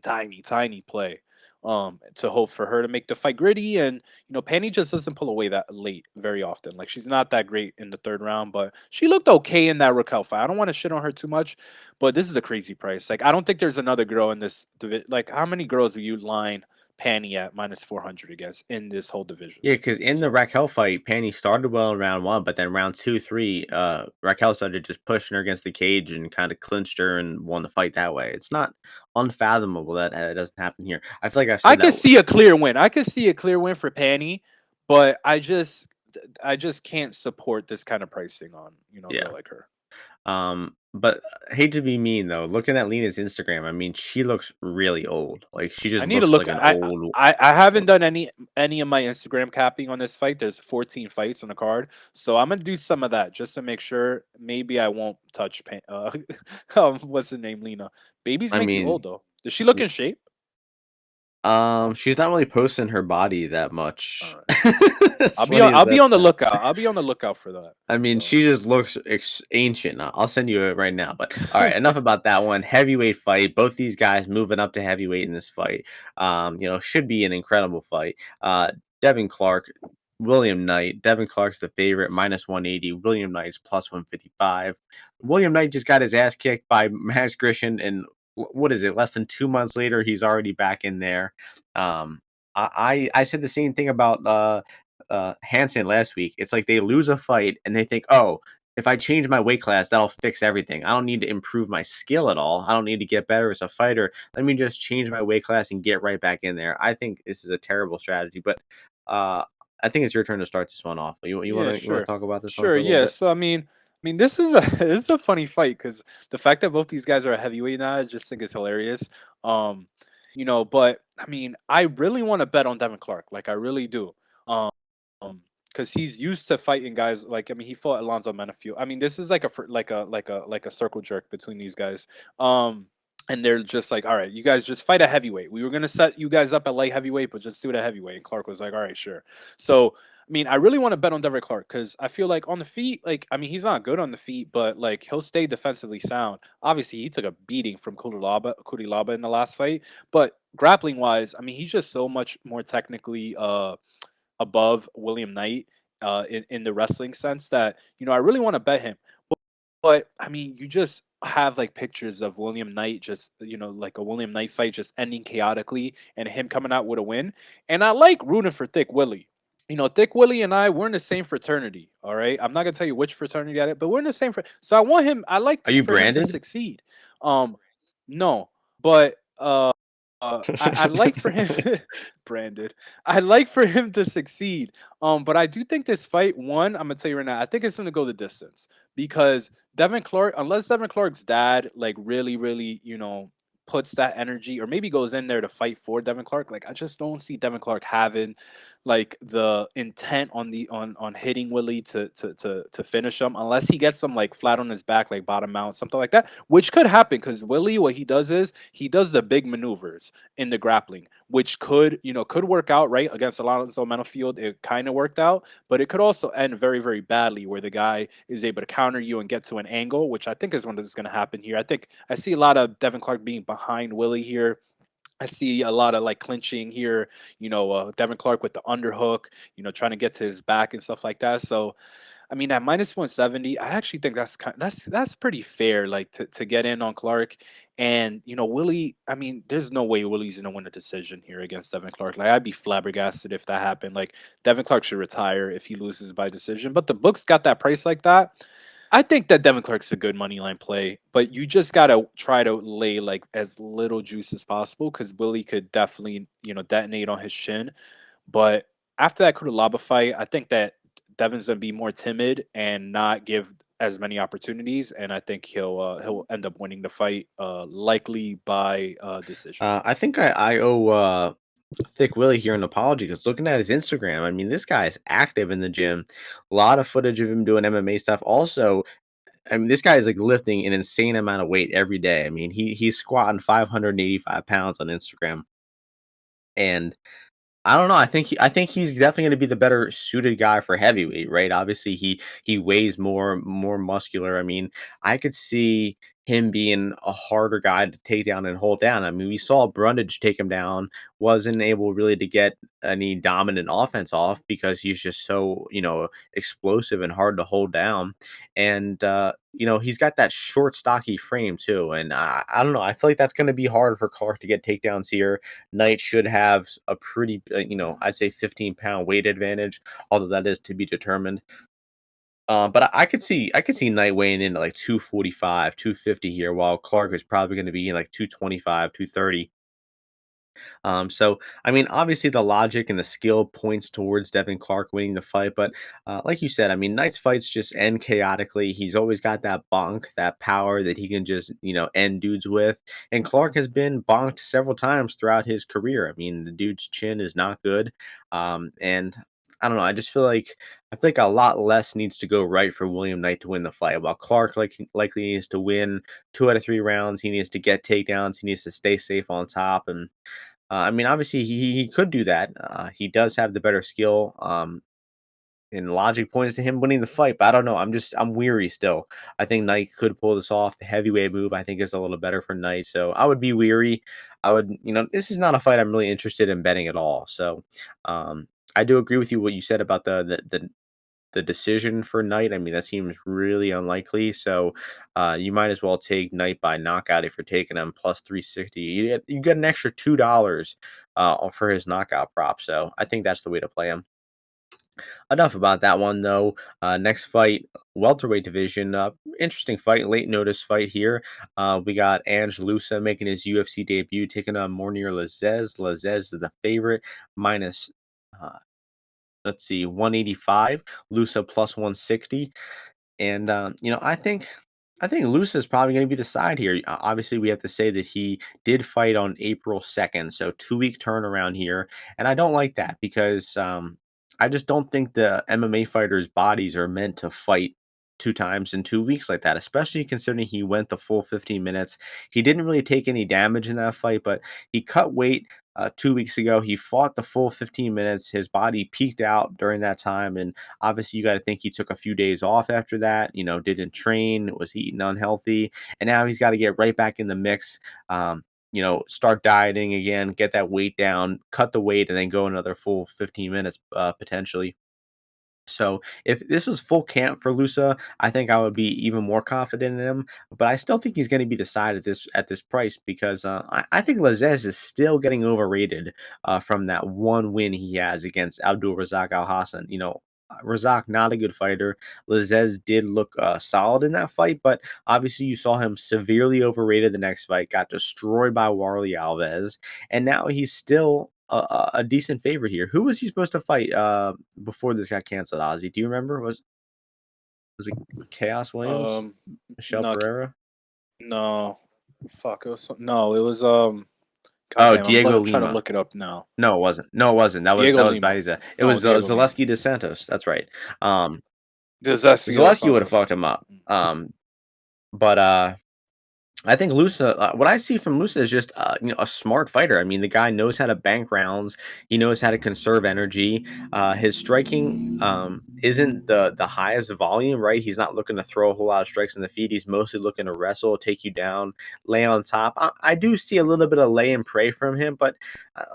S2: play. To hope for her to make the fight gritty, and Penny just doesn't pull away that late very often. Like she's not that great in the third round, but she looked okay in that Raquel fight. I don't want to shit on her too much, but this is a crazy price. Like I don't think there's another girl in this division. Like how many girls do you line Penny at -400 against in this whole division?
S1: Yeah, because in the Raquel fight, Penny started well in round one, but then round two, three, Raquel started just pushing her against the cage and kind of clinched her and won the fight that way. It's not unfathomable that it doesn't happen here. I feel like I've
S2: I
S1: said that.
S2: could see a clear win. I could see a clear win for Penny, but I just can't support this kind of pricing on a girl
S1: Yeah.
S2: like her.
S1: But I hate to be mean though. Looking at Lena's Instagram, I mean, she looks really old. Like she
S2: I
S1: just
S2: need to
S1: looks
S2: look.
S1: like an old.
S2: I haven't done any of my Instagram capping on this fight. There's 14 fights on the card, so I'm gonna do some of that just to make sure. Maybe I won't touch. What's the name? Lena. Babies
S1: I
S2: make you
S1: mean,
S2: old though. Does she look in shape?
S1: she's not really posting her body that
S2: All
S1: much.
S2: right.
S1: As funny as
S2: I'll be
S1: that
S2: on the
S1: sounds.
S2: lookout. I'll be on the lookout for that.
S1: I mean,
S2: So.
S1: she just looks ancient. I'll send you it right now. But all right, enough about that one. Heavyweight fight. Both these guys moving up to heavyweight in this fight. Should be an incredible fight. Devin Clark, William Knight. Devin Clark's the favorite, -180. William Knight's +155. William Knight just got his ass kicked by Max Grishin, and what is it? Less than 2 months later, he's already back in there. Um, I said the same thing about Hansen last week. It's like they lose a fight and they think, oh, if I change my weight class, that'll fix everything. I don't need to improve my skill at all. I don't need to get better as a fighter. Let me just change my weight class and get right back in there. I think this is a terrible strategy, but uh, I think it's your turn to start this one off. You
S2: Yeah,
S1: want to
S2: sure.
S1: talk about this one
S2: Sure,
S1: for a little
S2: yeah.
S1: bit?
S2: So I mean this is a this is a funny fight because the fact that both these guys are a heavyweight now, I just think is hilarious. Um, but I mean, I really want to bet on Devin Clark, like I really do. Um, because he's used to fighting guys like I mean he fought Alonzo Menafiel. I mean, this is like a circle jerk between these guys. And they're just like, all right, you guys just fight a heavyweight. We were gonna set you guys up at light heavyweight, but just do it at heavyweight. And Clark was like, all right, sure. So I mean, I really want to bet on Devin Clark because I feel like on the feet, like I mean, he's not good on the feet, but like he'll stay defensively sound. Obviously, he took a beating from Kudilaba in the last fight, but grappling wise, I mean, he's just so much more technically above William Knight in the wrestling sense that I really want to bet him. But I mean, you just have like pictures of William Knight just like a William Knight fight just ending chaotically and him coming out with a win. And I like rooting for Thick Willie. Thick Willie and I, we're in the same fraternity. All right, I'm not gonna tell you which fraternity at it, but we're in the same. So I want him. I like
S1: Are you
S2: for him to
S1: branded?
S2: succeed. No, but I'd like for him branded. I'd like for him to succeed. But I do think this fight, one, I'm gonna tell you right now, I think it's gonna go the distance because Devin Clark, unless Devin Clark's dad like really, really, puts that energy or maybe goes in there to fight for Devin Clark, like I just don't see Devin Clark having like the intent on the on hitting Willie to finish him unless he gets some like flat on his back, like bottom out, something like that, which could happen because Willie, what he does is he does the big maneuvers in the grappling, which could work out right against Alonzo Menafield. It kind of worked out, but it could also end very, very badly where the guy is able to counter you and get to an angle, which I think is what is going to happen here. I think I see a lot of Devin Clark being behind Willie here. I see a lot of like clinching here, Devin Clark with the underhook, trying to get to his back and stuff like that. So, I mean, at -170, I actually think that's pretty fair, like to get in on Clark. And Willie, I mean, there's no way Willie's gonna win a decision here against Devin Clark. Like, I'd be flabbergasted if that happened. Like, Devin Clark should retire if he loses by decision. But the books got that price like that. I think that Devin Clark's a good money line play, but you just gotta try to lay like as little juice as possible because Willie could definitely, detonate on his shin. But after that Kudalaba fight, I think that Devin's gonna be more timid and not give as many opportunities, and I think he'll end up winning the fight, likely by decision.
S1: I think I owe thick Willie here an apology because looking at his Instagram, I mean, this guy is active in the gym. A lot of footage of him doing MMA stuff. Also, I mean, this guy is like lifting an insane amount of weight every day. I mean, he's squatting 585 pounds on Instagram, and I don't know. I think he's definitely going to be the better suited guy for heavyweight, right? Obviously, he weighs more muscular. I mean, I could see him being a harder guy to take down and hold down. I mean, we saw Brundage take him down, wasn't able really to get any dominant offense off because he's just so explosive and hard to hold down. And he's got that short, stocky frame too. And I don't know. I feel like that's going to be hard for Clark to get takedowns here. Knight should have a pretty, I'd say 15-pound weight advantage, although that is to be determined. But I could see Knight weighing in at like 245, 250 here, while Clark is probably going to be in like 225, 230. So I mean, obviously the logic and the skill points towards Devin Clark winning the fight, but like you said, I mean, Knight's fights just end chaotically. He's always got that bonk, that power that he can just end dudes with. And Clark has been bonked several times throughout his career. I mean, the dude's chin is not good, and I don't know. I feel like a lot less needs to go right for William Knight to win the fight. While Clark likely needs to win 2 out of 3 rounds, he needs to get takedowns, he needs to stay safe on top, and I mean, obviously, he could do that. He does have the better skill, and logic points to him winning the fight. But I don't know. I'm weary still. I think Knight could pull this off. The heavyweight move, I think, is a little better for Knight. So I would be weary. This is not a fight I'm really interested in betting at all. So I do agree with you what you said about the decision for Knight. I mean, that seems really unlikely. So you might as well take Knight by knockout if you're taking him plus 360. You get an extra $2 for his knockout prop. So I think that's the way to play him. Enough about that one though. Next fight, welterweight division. Interesting fight, late notice fight here. We got Odgen-Leavitt making his UFC debut, taking on Mounir Lazzez. Lazzez is the favorite, minus uh, let's see, 185. Lusa plus 160. And I think Lusa is probably going to be the side here. Obviously, we have to say that he did fight on April 2nd, so 2-week turnaround here, and I don't like that because I just don't think the MMA fighters' bodies are meant to fight 2 times in 2 weeks like that. Especially considering he went the full 15 minutes. He didn't really take any damage in that fight, but he cut weight. 2 weeks ago, he fought the full 15 minutes. His body peaked out during that time, and obviously, you got to think he took a few days off after that, didn't train, was eating unhealthy, and now he's got to get right back in the mix. Start dieting again, get that weight down, cut the weight, and then go another full 15 minutes potentially. So if this was full camp for Lusa, I think I would be even more confident in him. But I still think he's going to be the side at this price because I think Lazzez is still getting overrated from that one win he has against Abdul Razak Al Hassan. Razak not a good fighter. Lazzez did look solid in that fight, but obviously you saw him severely overrated the next fight, got destroyed by Warley Alves, and now he's still a decent favorite here. Who was he supposed to fight before this got canceled? Ozzy, do you remember? Was it Chaos Williams,
S2: Um,
S1: Michelle
S2: no,
S1: Pereira?
S2: no, fuck. It was no. It was
S1: Oh,
S2: goddamn.
S1: Diego
S2: Trying to
S1: Lima.
S2: look it up now.
S1: No, it wasn't. No, it wasn't.
S2: Diego
S1: That was
S2: Lima.
S1: Baeza. It
S2: No,
S1: was
S2: Diego Lima.
S1: Zaleski dos Santos. That's right. Um,
S2: Desestia dos
S1: Zaleski would have
S2: Santos.
S1: fucked him up. But I think Lusa, what I see from Lusa is just a smart fighter. I mean, the guy knows how to bank rounds. He knows how to conserve energy. His striking isn't the highest volume, right? He's not looking to throw a whole lot of strikes in the feet. He's mostly looking to wrestle, take you down, lay on top. I do see a little bit of lay and pray from him, but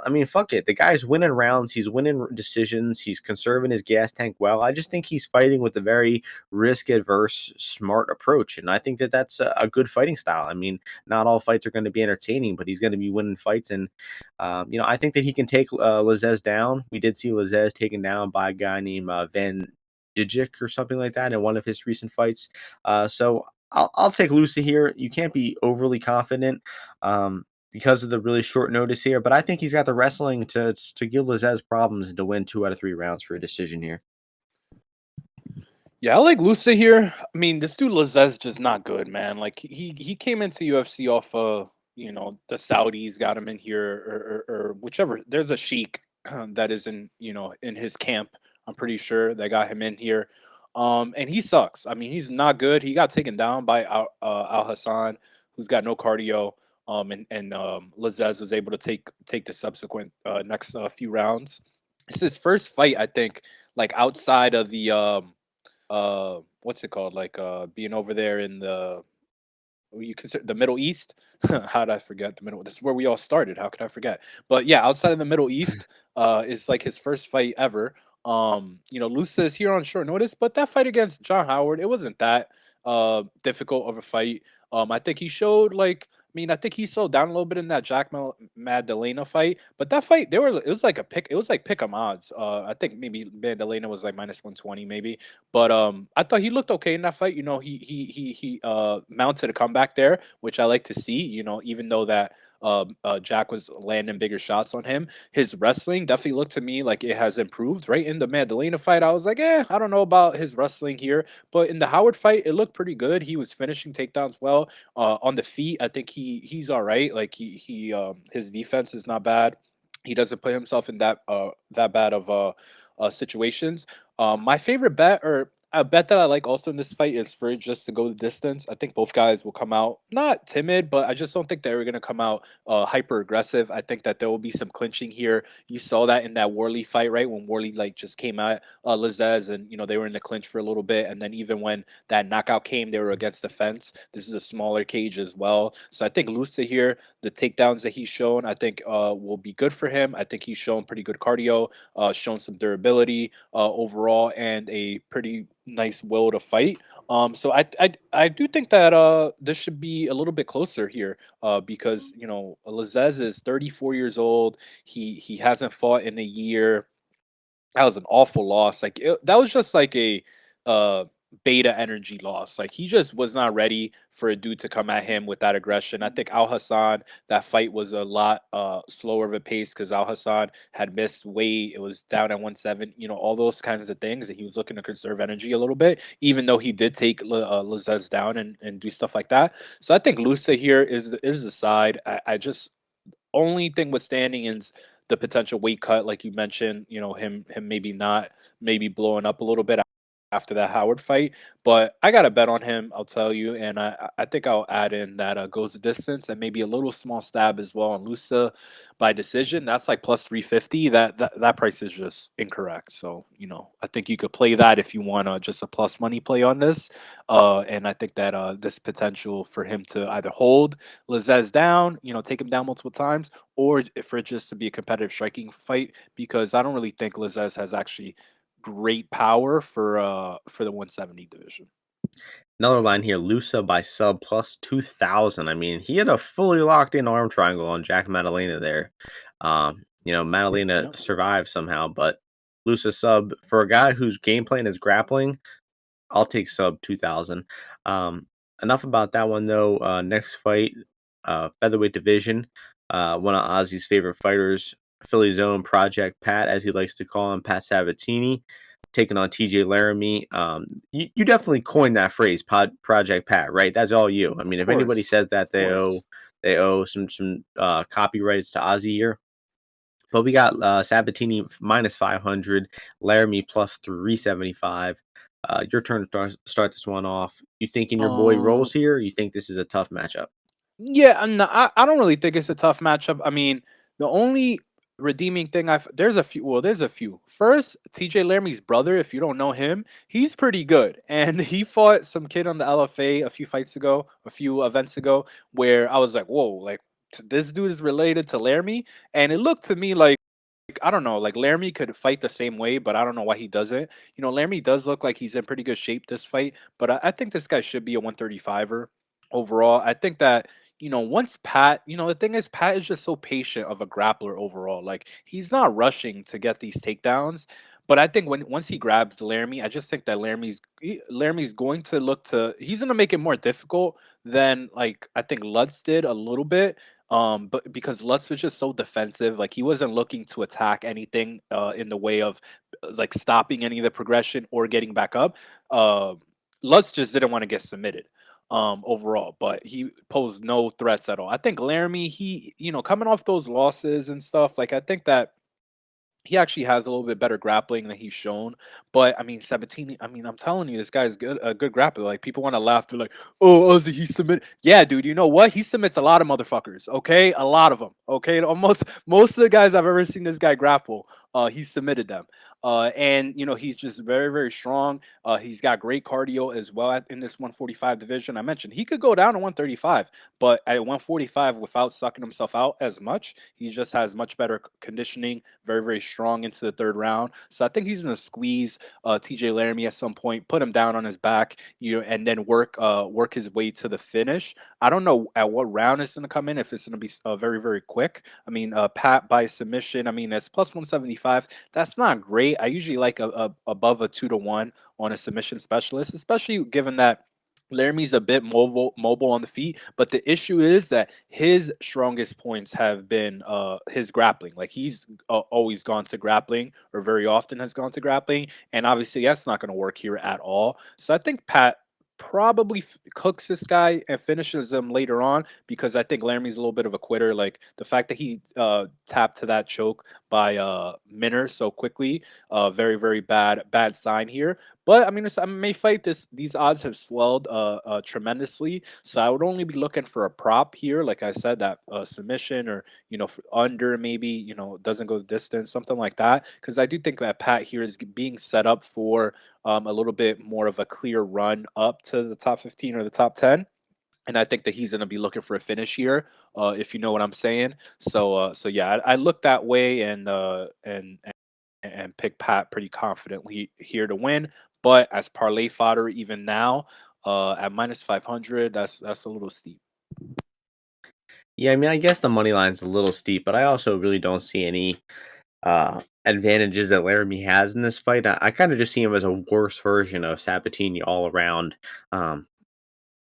S1: I mean, fuck it. The guy's winning rounds. He's winning decisions. He's conserving his gas tank well. I just think he's fighting with a very risk adverse, smart approach, and I think that that's a good fighting style. I mean, not all fights are going to be entertaining, but he's going to be winning fights, and I think that he can take Lazzez down. We did see Lazzez taken down by a guy named Van Dijic or something like that in one of his recent fights. So I'll take Lucy here. You can't be overly confident. Because of the really short notice here, but I think he's got the wrestling to give Lazzez problems and to win 2 out of 3 rounds for a decision here.
S2: Yeah, I like Lusa here. I mean, this dude Lazzez just not good, man. Like he came into UFC off the Saudis got him in here, or whichever. There's a sheik that is in his camp. I'm pretty sure they got him in here. And he sucks. I mean, he's not good. He got taken down by Al Hassan, who's got no cardio. And Lazzez was able to take the subsequent next few rounds. It's his first fight, I think, like outside of the what's it called, like being over there in the you consider the Middle East. How did I forget the Middle? This is where we all started. How could I forget? But yeah, outside of the Middle East, is like his first fight ever. Loosa is here on short notice, but that fight against John Howard, it wasn't that difficult of a fight. I think he showed like. I mean, I think he slowed down a little bit in that Magdalena fight, but that fight, it was like a pick. It was like pick 'em odds. I think maybe Magdalena was like -120, maybe. But I thought he looked okay in that fight. He mounted a comeback there, which I like to see. Even though that Jack was landing bigger shots on him, his wrestling definitely looked to me like it has improved. Right in the Magdalena fight, I was like, I don't know about his wrestling here, but in the Howard fight, it looked pretty good. He was finishing takedowns well. On the feet, I think he's all right. Like his defense is not bad. He doesn't put himself in that bad of situations. My favorite bet, or a bet that I like also in this fight, is for it just to go the distance. I think both guys will come out not timid, but I just don't think they're going to come out hyper aggressive. I think that there will be some clinching here. You saw that in that Worley fight, right? When Worley like just came at Lazzez, and they were in the clinch for a little bit, and then even when that knockout came, they were against the fence. This is a smaller cage as well, so I think Lusa here, the takedowns that he's shown, I think will be good for him. I think he's shown pretty good cardio, shown some durability overall, and a pretty nice will to fight. So I do think that this should be a little bit closer here, because Lazzez is 34 years old. He hasn't fought in a year. That was an awful loss. Like that was just like a uh beta energy loss. Like he just was not ready for a dude to come at him with that aggression. I think Al Hassan, that fight was a lot slower of a pace because Al Hassan had missed weight. It was down at 170, all those kinds of things. And he was looking to conserve energy a little bit, even though he did take Lazzez down and do stuff like that. So I think Lusa here is the side. I just only thing withstanding is the potential weight cut, like you mentioned. Him maybe blowing up a little bit after that Howard fight. But I got a bet on him, I'll tell you, and I think I'll add in that goes the distance and maybe a little small stab as well on Lusa by decision. That's like +350. That price is just incorrect. So I think you could play that if you want just a plus money play on this. And I think that this potential for him to either hold Lazzez down, take him down multiple times, or for it just to be a competitive striking fight, because I don't really think Lazzez has actually great power for the 170 division.
S1: Another line here, Lusa by sub +2000. I mean, he had a fully locked in arm triangle on Jack Maddalena there. Maddalena
S2: Yeah.
S1: survived somehow, but Lusa sub for a guy whose game plan is grappling. I'll take sub 2000. Enough about that one though. Next fight, featherweight division. One of Ozzy's favorite fighters, Philly's own Project Pat, as he likes to call him, Pat Sabatini, taking on TJ Laramie. You definitely coined that phrase, Project Pat, right? That's all you. I mean,
S2: Of
S1: if anybody
S2: course.
S1: says that
S2: Of course.
S1: they owe some copyrights to Ozzy here. But we got Sabatini -500, Laramie +375. Your turn to start this one off. You thinking your boy
S2: Um
S1: rolls here? Or you think this is a tough matchup?
S2: Yeah, I don't really think it's a tough matchup. I mean, the only redeeming thing there's a few. Well, there's a few. First, TJ Laramie's brother. If you don't know him, he's pretty good, and he fought some kid on the LFA a few fights ago, a few events ago, where I was like, whoa, like this dude is related to Laramie, and it looked to me like. I don't know, like Laramie could fight the same way, but I don't know why he doesn't. Laramie does look like he's in pretty good shape this fight, but I think this guy should be a 135er overall. I think that once Pat, the thing is, Pat is just so patient of a grappler overall. Like he's not rushing to get these takedowns. But I think once he grabs Laramie, I just think that Laramie's going to he's going to make it more difficult than like I think Lutz did a little bit. But because Lutz was just so defensive, like he wasn't looking to attack anything in the way of like stopping any of the progression or getting back up. Uh, Lutz just didn't want to get submitted. overall, but he posed no threats at all. I think Laramie, he, coming off those losses and stuff, like I think that he actually has a little bit better grappling than he's shown. But I mean, Sabatini, I mean, I'm telling you, this guy's good, a good grappler. Like people want to laugh, they're like, "Oh, Ozzy, he submit." Yeah, dude, you know what? He submits a lot of motherfuckers. Okay, a lot of them. Okay, almost most of the guys I've ever seen this guy grapple, he submitted them. And he's just very, very strong. He's got great cardio as well in this 145 division. I mentioned he could go down to 135, but at 145 without sucking himself out as much, he just has much better conditioning, very, very strong into the third round. So I think he's gonna squeeze TJ Laramie at some point, put him down on his back, and then work his way to the finish. I don't know at what round it's gonna come in, if it's gonna be very, very quick. I mean, Pat by submission, I mean, that's plus 175. That's not great. I usually like above a 2-to-1 on a submission specialist, especially given that Laramie's a bit mobile on the feet, but the issue is that his strongest points have been his grappling. Like he's always gone to grappling, or very often has gone to grappling, and obviously that's not going to work here at all. So I think Pat probably cooks this guy and finishes him later on, because I think Laramie's a little bit of a quitter. Like the fact that he tapped to that choke by Minner so quickly, very, very bad sign here. But I mean, I may fight this. These odds have swelled tremendously, so I would only be looking for a prop here. Like I said, that submission, or under, maybe doesn't go the distance, something like that. Because I do think that Pat here is being set up for a little bit more of a clear run up to the top 15 or the top 10. And I think that he's going to be looking for a finish here, if you know what I'm saying. So yeah, I look that way, and pick Pat pretty confidently here to win. But as parlay fodder, even now, at minus 500, that's a little steep.
S1: Yeah, I mean, I guess the money line's a little steep, but I also really don't see any advantages that Laramie has in this fight. I kind of just see him as a worse version of Sabatini all around. Um,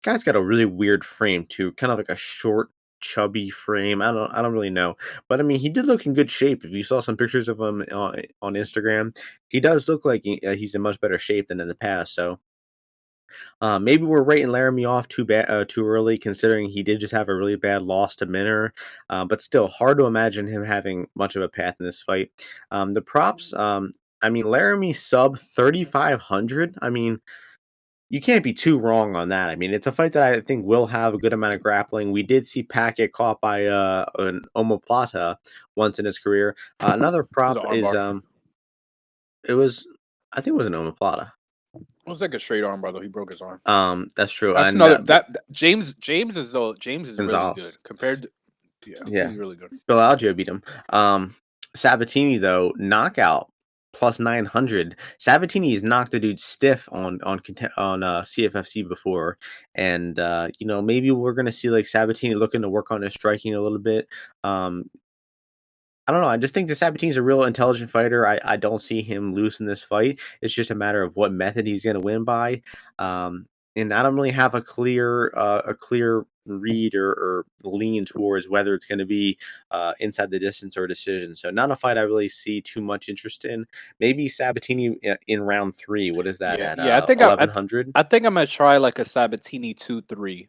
S1: Guy's got a really weird frame too, kind of like a short, chubby frame. I don't really know, but I mean, he did look in good shape. If you saw some pictures of him on Instagram, he does look like he's in much better shape than in the past. So maybe we're writing Laramie off too early, considering he did just have a really bad loss to Minner. But still, hard to imagine him having much of a path in this fight. The props, I mean, Laramie sub 3,500. I mean, you can't be too wrong on that. I mean, it's a fight that I think will have a good amount of grappling. We did see Pat get caught by an omoplata once in his career. Another
S2: It was
S1: prop
S2: an
S1: is
S2: armbar.
S1: it was I think it was an omoplata.
S2: It was like a straight armbar though. He broke his arm.
S1: That's true.
S2: That's
S1: And
S2: another James is really
S1: Gonzalez,
S2: good compared to, yeah,
S1: yeah,
S2: he's really good.
S1: Borralho beat him. Sabatini though, knockout plus 900. Sabatini has knocked a dude stiff on CFFC before, and maybe we're gonna see like Sabatini looking to work on his striking a little bit. I don't know. I just think that Sabatini's a real intelligent fighter. I don't see him losing this fight. It's just a matter of what method he's going to win by. And I don't really have a clear read or lean towards whether it's going to be inside the distance or decision. So not a fight I really see too much interest in. Maybe Sabatini in round three. What is that
S2: Yeah,
S1: at
S2: yeah.
S1: 1100?
S2: I think I'm gonna try like a Sabatini 2-3,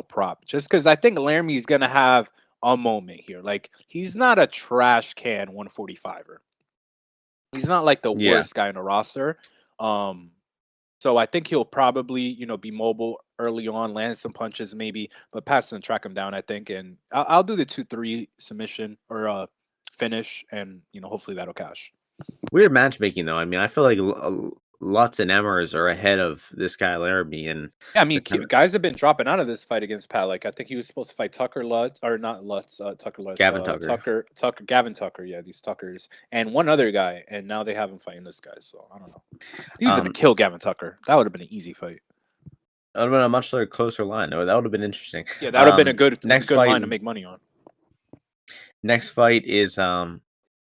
S2: prop, just because I think Laramie's gonna have a moment here. Like he's not a trash can 145er. He's not like the
S1: Yeah.
S2: worst guy in the roster. Um, so I think he'll probably be mobile early on, land some punches maybe, but Pat's gonna track him down, I think, and I'll do the 2-3 submission, or finish, and hopefully that'll cash.
S1: Weird matchmaking though. I mean, I feel like Lutz and Emmers are ahead of this guy Laramie, and
S2: Yeah, I mean,
S1: they're kind of
S2: guys have been dropping out of this fight against Pat. Like, I think he was supposed to fight Tucker Lutz, or not Lutz, Tucker Lutz,
S1: Gavin Tucker.
S2: Gavin Tucker. Yeah, these Tuckers, and one other guy, and now they have him fighting this guy. So I don't know. He was gonna
S1: Um,
S2: kill Gavin Tucker. That would have been an easy fight.
S1: that would have been a much closer line. That would have been interesting.
S2: Yeah, that would have been a
S1: Next
S2: good
S1: fight.
S2: line to make money on.
S1: Next fight is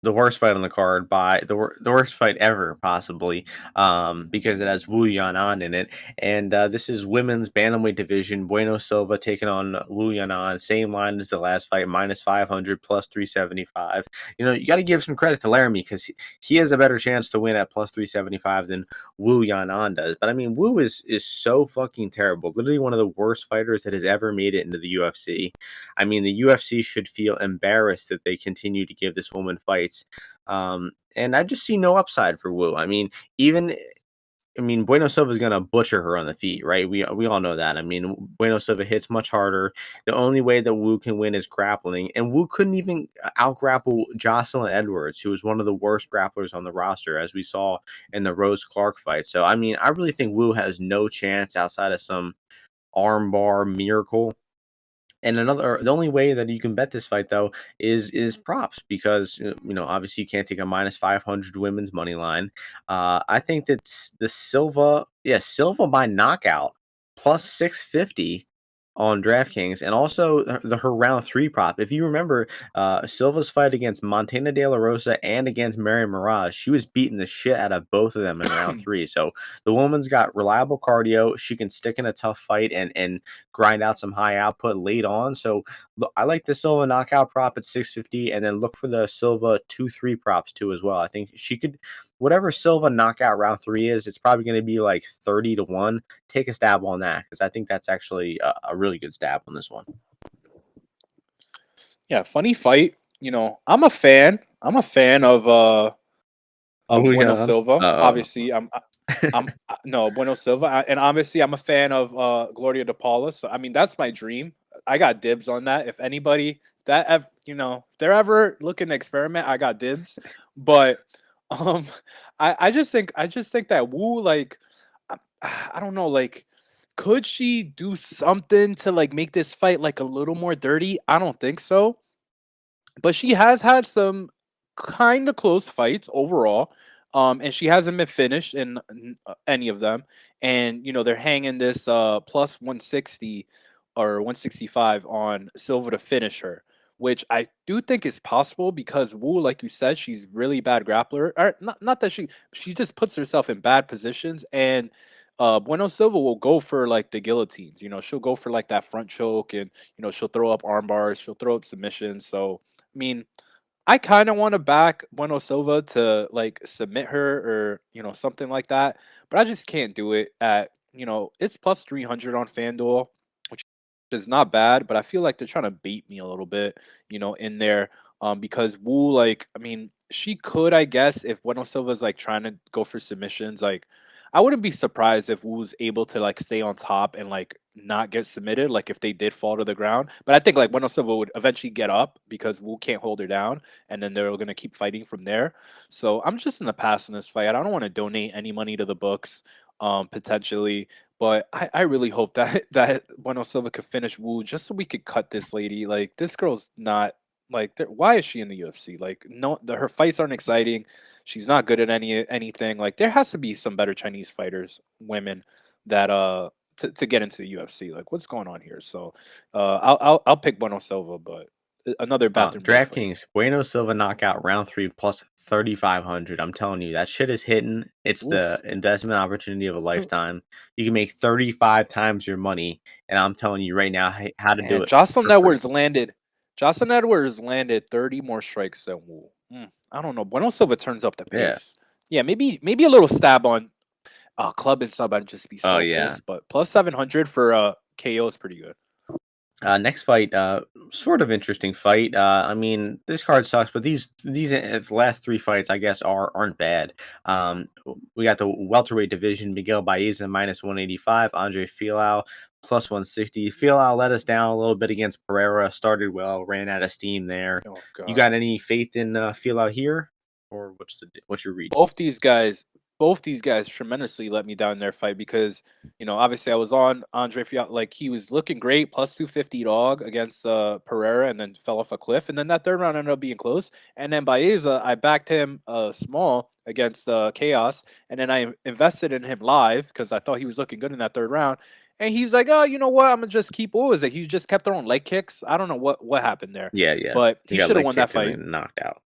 S1: the worst fight on the card by the worst fight ever, possibly, because it has Wu Yanan in it. And this is women's bantamweight division. Bueno Silva taking on Wu Yanan. Same line as the last fight, -500, +375. You got to give some credit to Laramie because he has a better chance to win at +375 than Wu Yanan does. But I mean, Wu is so fucking terrible. Literally one of the worst fighters that has ever made it into the UFC. I mean, the UFC should feel embarrassed that they continue to give this woman fights. And I just see no upside for Wu. Bueno Silva is gonna butcher her on the feet, right? We all know that. I mean, Bueno Silva hits much harder. The only way that Wu can win is grappling, and Wu couldn't even out grapple Jocelyn Edwards, who was one of the worst grapplers on the roster, as we saw in the Rose Clark fight. So, I mean, I really think Wu has no chance outside of some armbar miracle. And the only way that you can bet this fight though is props because obviously you can't take a -500 women's money line. I think that's the Silva by knockout +650 on DraftKings, and also her round three prop. If you remember, Silva's fight against Montana De La Rosa and against Mary Mirage, she was beating the shit out of both of them in round three. So the woman's got reliable cardio. She can stick in a tough fight and grind out some high output late on. So look, I like the Silva knockout prop at 650, and then look for the Silva 2-3 props too as well. I think she could, whatever Silva knockout round three is, it's probably going to be like 30-1. Take a stab on that because I think that's actually a really good stab on this one.
S2: Yeah, funny fight. I'm a fan. I'm a fan of Bueno
S1: Muyan.
S2: Silva.
S1: Uh,
S2: Obviously, no Bueno Silva, and obviously I'm a fan of Gloria De Paula. So I mean, that's my dream. I got dibs on that. If anybody if they're ever looking to experiment, I got dibs. But um, I just think that Wu I, I don't know could she do something to make this fight a little more dirty? I don't think so, but she has had some kind of close fights overall. And she hasn't been finished in any of them. And they're hanging this plus 160 or 165 on Silva to finish her, which I do think is possible because Wu, like you said, she's really bad grappler. Or not that she just puts herself in bad positions, and Bueno Silva will go for the guillotines. She'll go for that front choke, and she'll throw up arm bars, she'll throw up submissions. So I mean, I kind of want to back Bueno Silva to submit her or something like that, but I just can't do it at it's plus 300 on FanDuel, which is not bad, but I feel like they're trying to bait me a little bit, in there, because Wu I mean she could, I guess, if Bueno Silva's trying to go for submissions, I wouldn't be surprised if Wu's able to stay on top and not get submitted, if they did fall to the ground. But I think Bueno Silva would eventually get up because Wu can't hold her down, and then they're gonna keep fighting from there. So I'm just gonna pass in this fight. I don't want to donate any money to the books, potentially, but I really hope that that Bueno Silva could finish Wu just so we could cut this lady. This girl's not why is she in the UFC? No, her fights aren't exciting. She's not good at anything. There has to be some better Chinese fighters, women, that to get into the UFC. What's going on here? So I'll pick Bueno Silva, but another bathroom break fight.
S1: DraftKings Bueno Silva knockout round three plus 3,500. I'm telling you, that shit is hitting. It's the
S2: Oof.
S1: investment opportunity of a lifetime. You can make 35 times your money, and I'm telling you right now how to do
S2: And
S1: it for
S2: Jocelyn
S1: free.
S2: Edwards landed. Jocelyn Edwards landed 30 more strikes than Wu. I don't know. Bueno Silva turns up the
S1: Yeah.
S2: pace. Yeah, maybe a little stab on club and sub. I'd just be
S1: Oh
S2: so
S1: yeah.
S2: pissed. But plus 700 for KO is pretty good.
S1: Next fight, sort of interesting fight. I mean, this card sucks, but these the last three fights, I guess, aren't bad. We got the welterweight division: Miguel Baeza -185, Andre Fialho +160. Fialho let us down a little bit against Pereira. Started well, ran out of steam there.
S2: Oh
S1: You
S2: god.
S1: got any faith in Fialho here, or what's your read?
S2: both these guys, both these guys tremendously let me down in their fight because obviously I was on Andre Fiat, he was looking great, plus 250 dog against Pereira, and then fell off a cliff, and then that third round ended up being close, and then Baeza I backed him small against Chaos, and then I invested in him live because I thought he was looking good in that third round. And he's like, oh, you know what? I'm gonna just keep. What was it? He just kept throwing leg kicks. I don't know what happened there,
S1: Yeah, yeah.
S2: but
S1: He
S2: he
S1: got
S2: should have
S1: leg
S2: won that
S1: kicked and
S2: fight.
S1: then knocked out.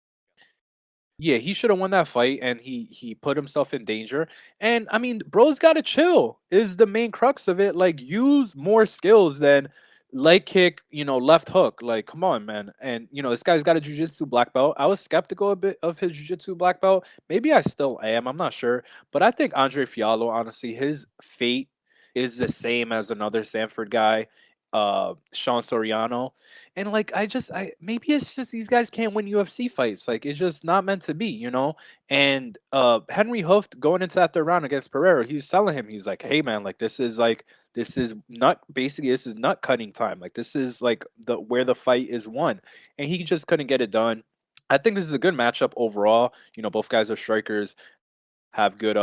S2: Yeah, he should have won that fight, and he put himself in danger. And I mean, bro's got to chill. Is the main crux of it. Like, use more skills than leg kick, left hook. Like, come on, man. And this guy's got a jiu-jitsu black belt. I was skeptical a bit of his jiu-jitsu black belt. Maybe I still am. I'm not sure, but I think Andre Fialho, honestly, his fate is the same as another Sanford guy, Sean Soriano. And like I maybe it's just these guys can't win UFC fights. Like, it's just not meant to be. And Henry Hooft going into that third round against Pereira, he's telling him, he's like, hey man, like this is nut basically this is nut cutting time. Like, this is like the where the fight is won. And he just couldn't get it done. I think this is a good matchup overall. Both guys are strikers, have good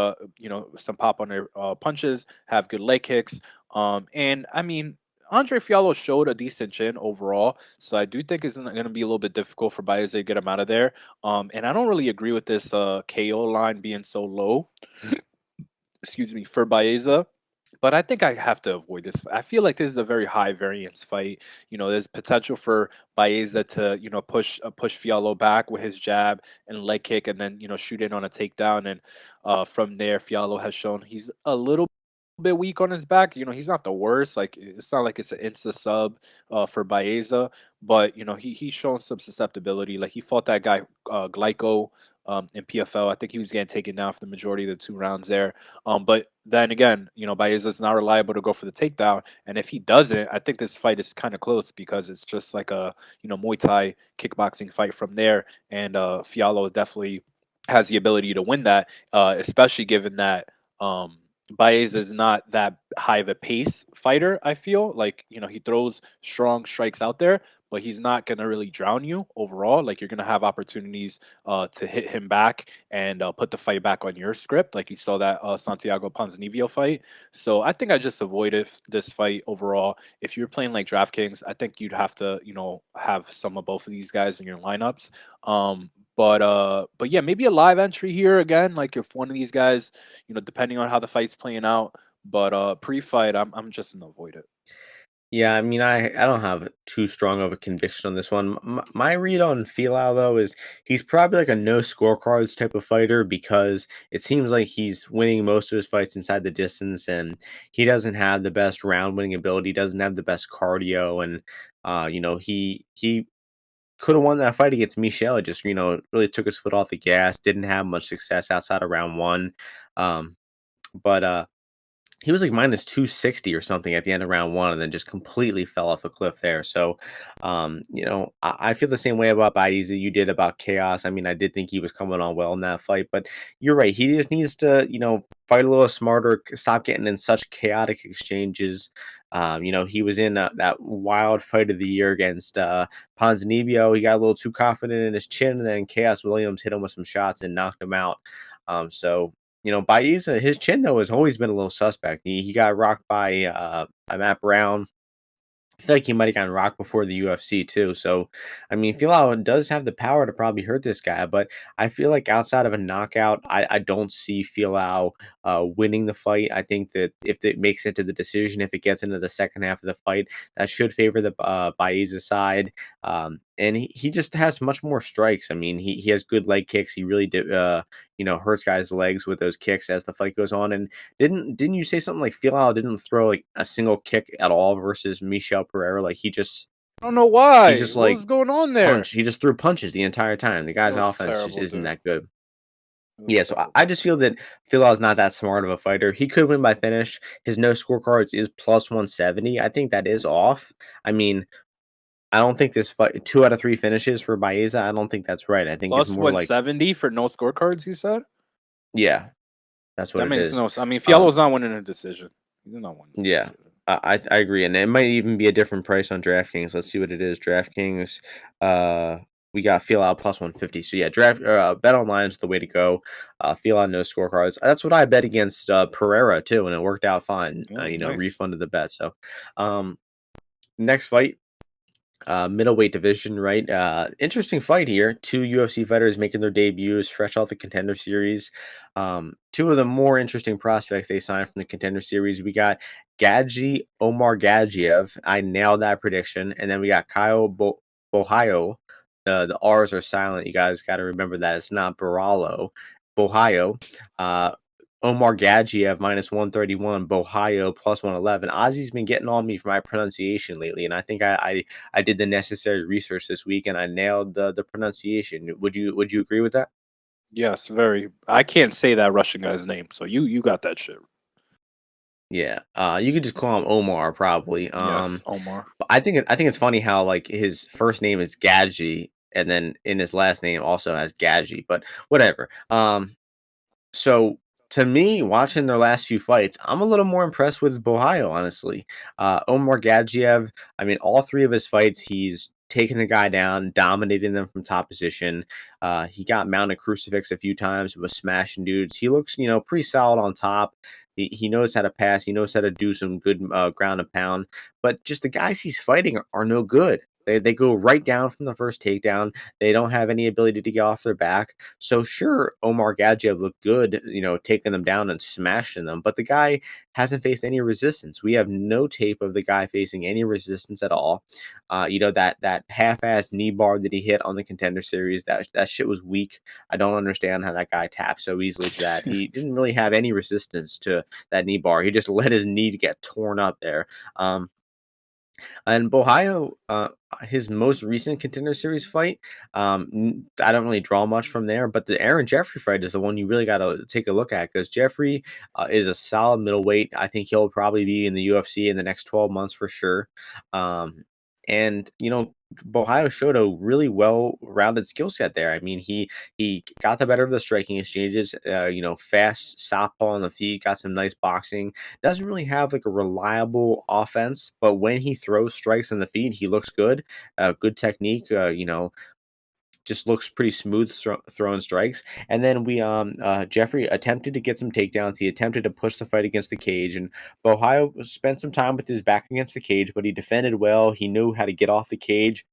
S2: some pop on their punches, have good leg kicks. And I mean, Andre Fialho showed a decent chin overall, so I do think it's going to be a little bit difficult for Baez to get him out of there. And I don't really agree with this KO line being so low. Excuse me, for Baeza. But I think I have to avoid this. I feel like this is a very high variance fight. There's potential for Baeza to, push Fialho back with his jab and leg kick, and then shoot in on a takedown. And from there, Fialho has shown he's a little bit weak on his back. He's not the worst. Like, it's not like it's an insta sub for Baeza, but he's shown some susceptibility. Like, he fought that guy Glyco in PFL. I think he was getting taken down for the majority of the 2 rounds there. But then again, Baeza's not reliable to go for the takedown, and if he doesn't, I think this fight is kind of close because it's just like a Muay Thai kickboxing fight from there, and Fialho definitely has the ability to win that, especially given that Baeza is not that high of a pace fighter. I feel like he throws strong strikes out there, but he's not gonna really drown you overall. Like, you're gonna have opportunities to hit him back and put the fight back on your script, like you saw that Santiago Ponzinibbio fight. So I think I just avoided this fight overall. If you're playing like DraftKings, I think you'd have to have some of both of these guys in your lineups. But yeah, maybe a live entry here again. Like, if one of these guys, depending on how the fight's playing out. But pre-fight, I'm just gonna avoid it.
S1: Yeah, I mean, I don't have too strong of a conviction on this one. My read on Fialho though is he's probably like a no scorecards type of fighter because it seems like he's winning most of his fights inside the distance, and he doesn't have the best round winning ability, doesn't have the best cardio, and he could have won that fight against Michel. It just really took his foot off the gas, didn't have much success outside of round one, um, but he was like minus 260 or something at the end of round one and then just completely fell off a cliff there. So, I feel the same way about Baez that you did about Chaos. I mean, I did think he was coming on well in that fight, but you're right. He just needs to, fight a little smarter, stop getting in such chaotic exchanges. He was in that wild fight of the year against Ponzinibbio. He got a little too confident in his chin, and then Chaos Williams hit him with some shots and knocked him out. So Baeza, his chin though has always been a little suspect. He got rocked by Matt Brown. I feel like he might have gotten rocked before the UFC too. So, I mean, Fialho does have the power to probably hurt this guy, but I feel like outside of a knockout, I don't see Fialho winning the fight. I think that if it makes it to the decision, if it gets into the second half of the fight, that should favor the Baeza side. And he just has much more strikes. I mean, he has good leg kicks. He really did, hurts guys' legs with those kicks as the fight goes on. And didn't you say something like Fialho didn't throw like a single kick at all versus Michel Pereira? Like
S2: I don't know
S1: he
S2: why.
S1: just
S2: What
S1: like
S2: was going on there?
S1: he just threw punches the entire time. The
S2: It
S1: guy's
S2: was
S1: offense just
S2: terrible,
S1: isn't
S2: dude.
S1: that good.
S2: It was
S1: Yeah, so I
S2: terrible.
S1: just feel that Fialho's not that smart of a fighter. He could win by finish. His no scorecards is plus 170. I think that is off. I mean, I don't think this fight 2 out of 3 finishes for Baeza. I don't think that's right. I think it's
S2: Plus
S1: more like
S2: 170 for no scorecards, you said?
S1: yeah, that's what
S2: That
S1: it
S2: makes
S1: is.
S2: no sense. I mean,
S1: Um,
S2: Fialo's not winning a decision. He's not winning a
S1: yeah,
S2: decision.
S1: I agree, and it might even be a different price on DraftKings. Let's see what it is. DraftKings, we got Fialho plus 150. So yeah, bet online is the way to go. Fialho no scorecards. That's what I bet against Pereira too, and it worked out fine.
S2: Oh, nice.
S1: Refunded the bet. So, um, next fight. Middleweight division, right? Interesting fight here. Two UFC fighters making their debuts, fresh off the Contender Series. Two of the more interesting prospects they signed from the Contender Series. We got Omargadzhiev. I nailed that prediction, and then we got Kyle Bohayo. the R's are silent. You guys got to remember that it's not Borralho, Bohio. Uh, Omargadzhiev -131, Bohio +111. Ozzy's been getting on me for my pronunciation lately, and I think I did the necessary research this week and I nailed the pronunciation. Would you agree with that?
S2: Yes, very. I can't say that Russian guy's name, so you got that shit.
S1: Yeah, you could just call him Omar probably.
S2: Yes, Omar.
S1: But I think it's funny how like his first name is Gadji, and then in his last name also has Gadji, but whatever. So to me, watching their last few fights, I'm a little more impressed with Bohio, honestly. Omar Gadjiev, I mean, all three of his fights, he's taking the guy down, dominating them from top position. He got mounted crucifix a few times, was smashing dudes. He looks, pretty solid on top. He knows how to pass. He knows how to do some good ground and pound. But just the guys he's fighting are no good. They go right down from the first takedown. They don't have any ability to get off their back. So sure, Omar Gadjiev looked good, taking them down and smashing them, but the guy hasn't faced any resistance. We have no tape of the guy facing any resistance at all. That half-ass knee bar that he hit on the Contender Series, that shit was weak. I don't understand how that guy tapped so easily to that. He didn't really have any resistance to that knee bar. He just let his knee get torn up there. And Bohio, his most recent Contender Series fight, I don't really draw much from there, but the Aaron Jeffrey fight is the one you really got to take a look at because Jeffrey is a solid middleweight. I think he'll probably be in the UFC in the next 12 months for sure. And Bohio showed a really well-rounded skill set there. I mean, he got the better of the striking exchanges. Fast southpaw on the feet, got some nice boxing. Doesn't really have like a reliable offense, but when he throws strikes on the feet, he looks good. Good technique. Just looks pretty smooth throwing strikes. And then Jeffrey attempted to get some takedowns. He attempted to push the fight against the cage, and Bohio spent some time with his back against the cage, but he defended well. He knew how to get off the cage.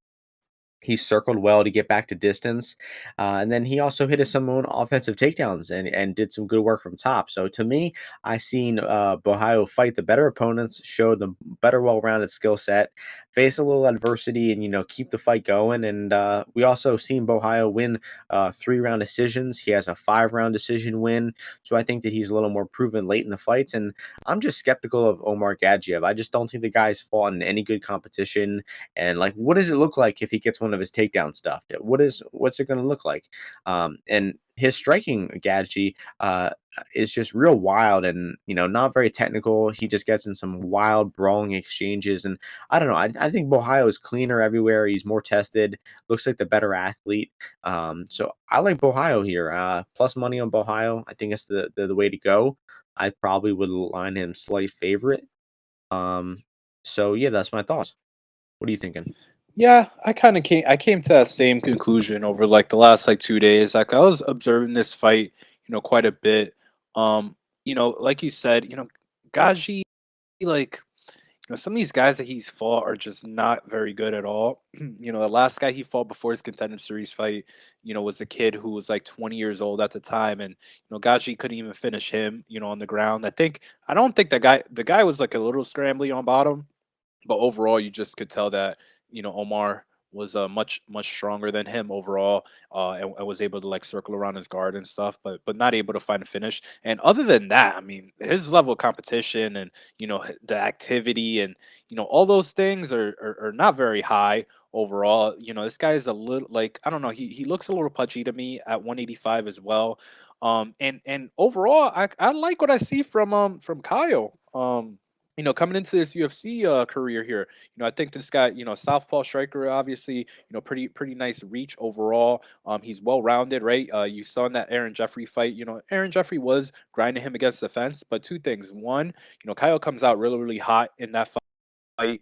S1: He circled well to get back to distance, and then he also hit some own offensive takedowns and did some good work from top. So to me, I seen Bohio fight the better opponents, show the better, well-rounded skill set, face a little adversity, and keep the fight going. And we also seen Bohio win 3-round decisions. He has a 5-round decision win, so I think that he's a little more proven late in the fights. And I'm just skeptical of Omar Gadjiev. I just don't think the guy's fought in any good competition. And like, what does it look like if he gets one of his takedown stuff? What's it going to look like? And his striking, Gadji, is just real wild and not very technical. He just gets in some wild brawling exchanges, and I don't know. I think Bohio is cleaner everywhere. He's more tested. Looks like the better athlete. So I like Bohio here. Plus money on Bohio. I think it's the way to go. I probably would line him slight favorite. Um, so yeah, that's my thoughts. What are you thinking?
S2: Yeah, I came to that same conclusion over like the last like 2 days. Like I was observing this fight, quite a bit. Like you said, Gaji, like some of these guys that he's fought are just not very good at all. The last guy he fought before his Contender Series fight, was a kid who was like 20 years old at the time, and Gaji couldn't even finish him, on the ground. I don't think the guy was like a little scrambly on bottom, but overall, you just could tell that Omar was much stronger than him overall, and was able to like circle around his guard and stuff, but not able to find a finish. And other than that, I mean, his level of competition and the activity and all those things are not very high overall. This guy is a little like I don't know. He looks a little pudgy to me at 185 as well. And overall, I like what I see from Kyle. Coming into this UFC career here, I think this guy, southpaw striker, obviously, pretty nice reach overall. He's well rounded, right? You saw in that Aaron Jeffrey fight, Aaron Jeffrey was grinding him against the fence, but two things: one, Kyle comes out really hot in that fight. I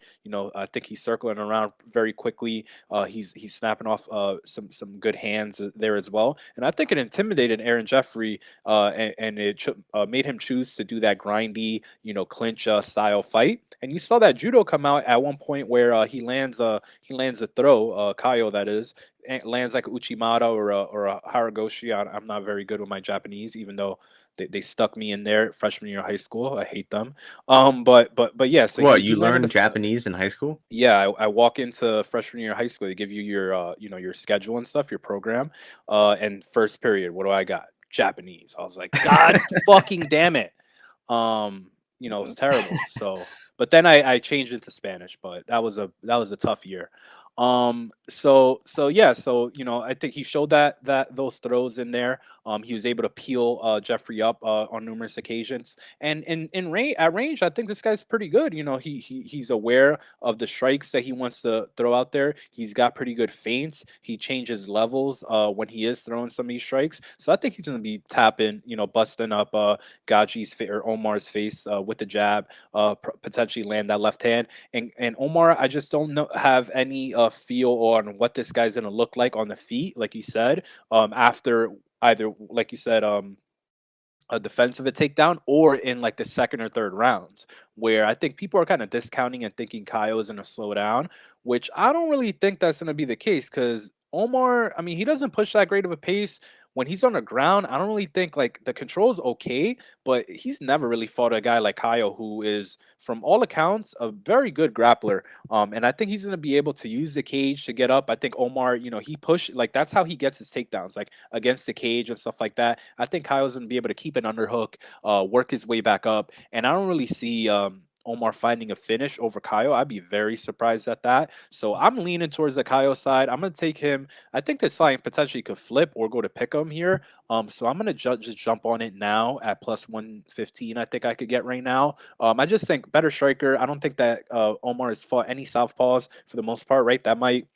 S2: think he's circling around very quickly. He's snapping off some good hands there as well, and I think it intimidated Aaron Jeffrey, and made him choose to do that grindy, clinch style fight. And you saw that judo come out at one point where he lands a throw, Kyle that is, lands like a Uchimata or a Haragoshi. I'm not very good with my Japanese, even though they stuck me in there freshman year of high school. I hate them. But yeah, so
S1: What,
S2: he
S1: you
S2: landed a
S1: learned Japanese in high school?
S2: yeah, I walk into freshman year of high school. They give you your, your schedule and stuff, your program. And first period, what do I got? Japanese. I was like, God fucking damn it. It's terrible. So, but then I changed it to Spanish, but that was a tough year. So yeah, so I think he showed that those throws in there. He was able to peel Jeffrey up on numerous occasions, and in range at range, I think this guy's pretty good. He's aware of the strikes that he wants to throw out there. He's got pretty good feints. He changes levels when he is throwing some of these strikes. So I think he's going to be tapping, busting up Gaji's or Omar's face with the jab, potentially land that left hand. And Omar, I just don't know have any feel on what this guy's gonna look like on the feet, like you said, after either like you said, a defensive a takedown or in like the second or third rounds, where I think people are kind of discounting and thinking Kyle is gonna slow down, which I don't really think that's gonna be the case because Omar, I mean, he doesn't push that great of a pace. When he's on the ground, I don't really think like the control's okay, but he's never really fought a guy like Kyle, who is, from all accounts, a very good grappler. And I think he's gonna be able to use the cage to get up. I think Omar, he push like that's how he gets his takedowns, like against the cage and stuff like that. I think Kyle's gonna be able to keep an underhook, work his way back up, and I don't really see Omar finding a finish over Kyle. I'd be very surprised at that. So I'm leaning towards the Kyle side. I'm gonna take him. I think this line potentially could flip or go to pick him here. So I'm gonna just jump on it now at plus 115. I think I could get right now. I just think better striker. I don't think that Omar has fought any southpaws for the most part. Right, that might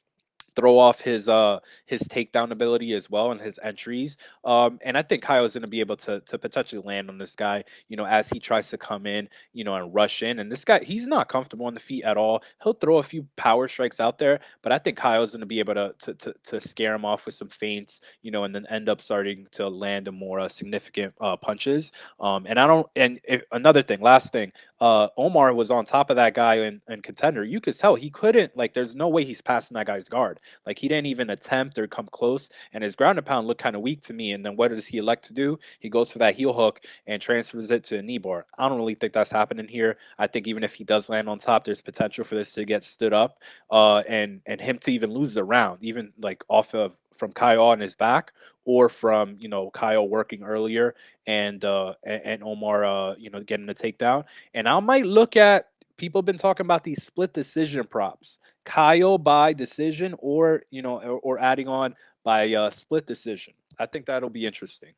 S2: throw off his takedown ability as well and his entries. And I think Kyle is going to be able to potentially land on this guy, as he tries to come in, and rush in. And this guy, he's not comfortable on the feet at all. He'll throw a few power strikes out there, but I think Kyle's going to be able to scare him off with some feints, and then end up starting to land a more significant punches. And I don't. And another thing, last thing, Omar was on top of that guy in contender. You could tell he couldn't, like, there's no way he's passing that guy's guard. Like, he didn't even attempt or come close, and his ground and pound looked kind of weak to me. And then what does he elect to do? He goes for that heel hook and transfers it to a knee bar. I don't really think that's happening here. I think even if he does land on top, there's potential for this to get stood up, and him to even lose the round, even like off of from Kyle on his back, or from Kyle working earlier and Omar getting the takedown. And I might look at, people have been talking about these split decision props. Kyle by decision, or or adding on by split decision. I think that'll be interesting,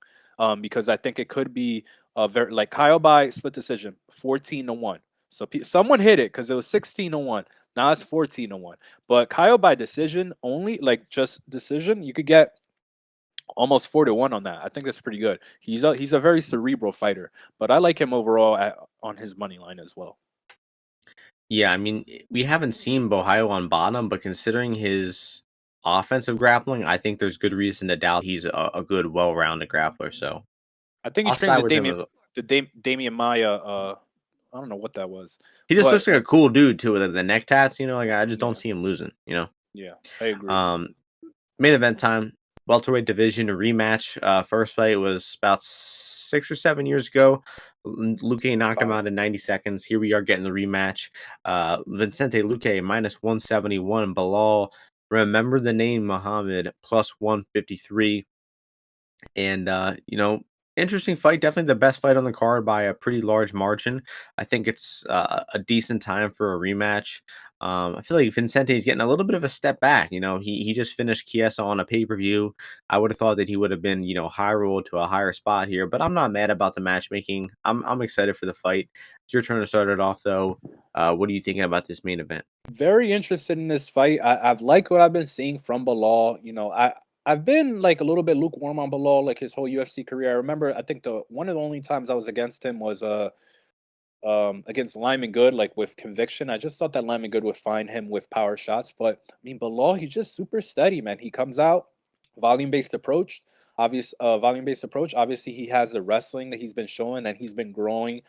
S2: because I think it could be a very, like, Kyle by split decision, 14-1. So someone hit it because it was 16-1. Now it's 14-1. But Kyle by decision only, like just decision, you could get almost 4-1 on that. I think that's pretty good. He's a very cerebral fighter, but I like him overall on his money line as well.
S1: Yeah, I mean, we haven't seen Bohio on bottom, but considering his offensive grappling, I think there's good reason to doubt he's a good, well-rounded grappler. So
S2: I think he
S1: I'll
S2: trains
S1: side
S2: with
S1: with him.
S2: Damian Maya. I don't know what that was,
S1: He just
S2: but
S1: looks like a cool dude too, with the neck tats. Like I just don't
S2: yeah,
S1: see him losing.
S2: yeah, I agree.
S1: Um, Main event time, welterweight division, a rematch. First fight was about 6 or 7 years ago. Luque knocked him
S2: Five.
S1: out in 90 seconds. Here we are getting the rematch. Vicente Luque minus 171. Bilal, remember the name, Muhammad plus 153. And interesting fight. Definitely the best fight on the card by a pretty large margin. I think it's a decent time for a rematch. I feel like Vincente is getting a little bit of a step back. He just finished Chiesa on a pay per view. I would have thought that he would have been high rolled to a higher spot here, but I'm not mad about the matchmaking. I'm excited for the fight. It's your turn to start it off, though. What are you thinking about this main event?
S2: Very interested in this fight. I've liked what I've been seeing from Bilal. I've been like a little bit lukewarm on Bilal like his whole UFC career. I remember, I think the one of the only times I was against him was against Lyman Good, like with conviction. I just thought that Lyman Good would find him with power shots. But I mean, Bilal, he's just super steady, man. He comes out, volume based approach. obvious volume-based approach. Obviously, he has the wrestling that he's been showing and he's been growing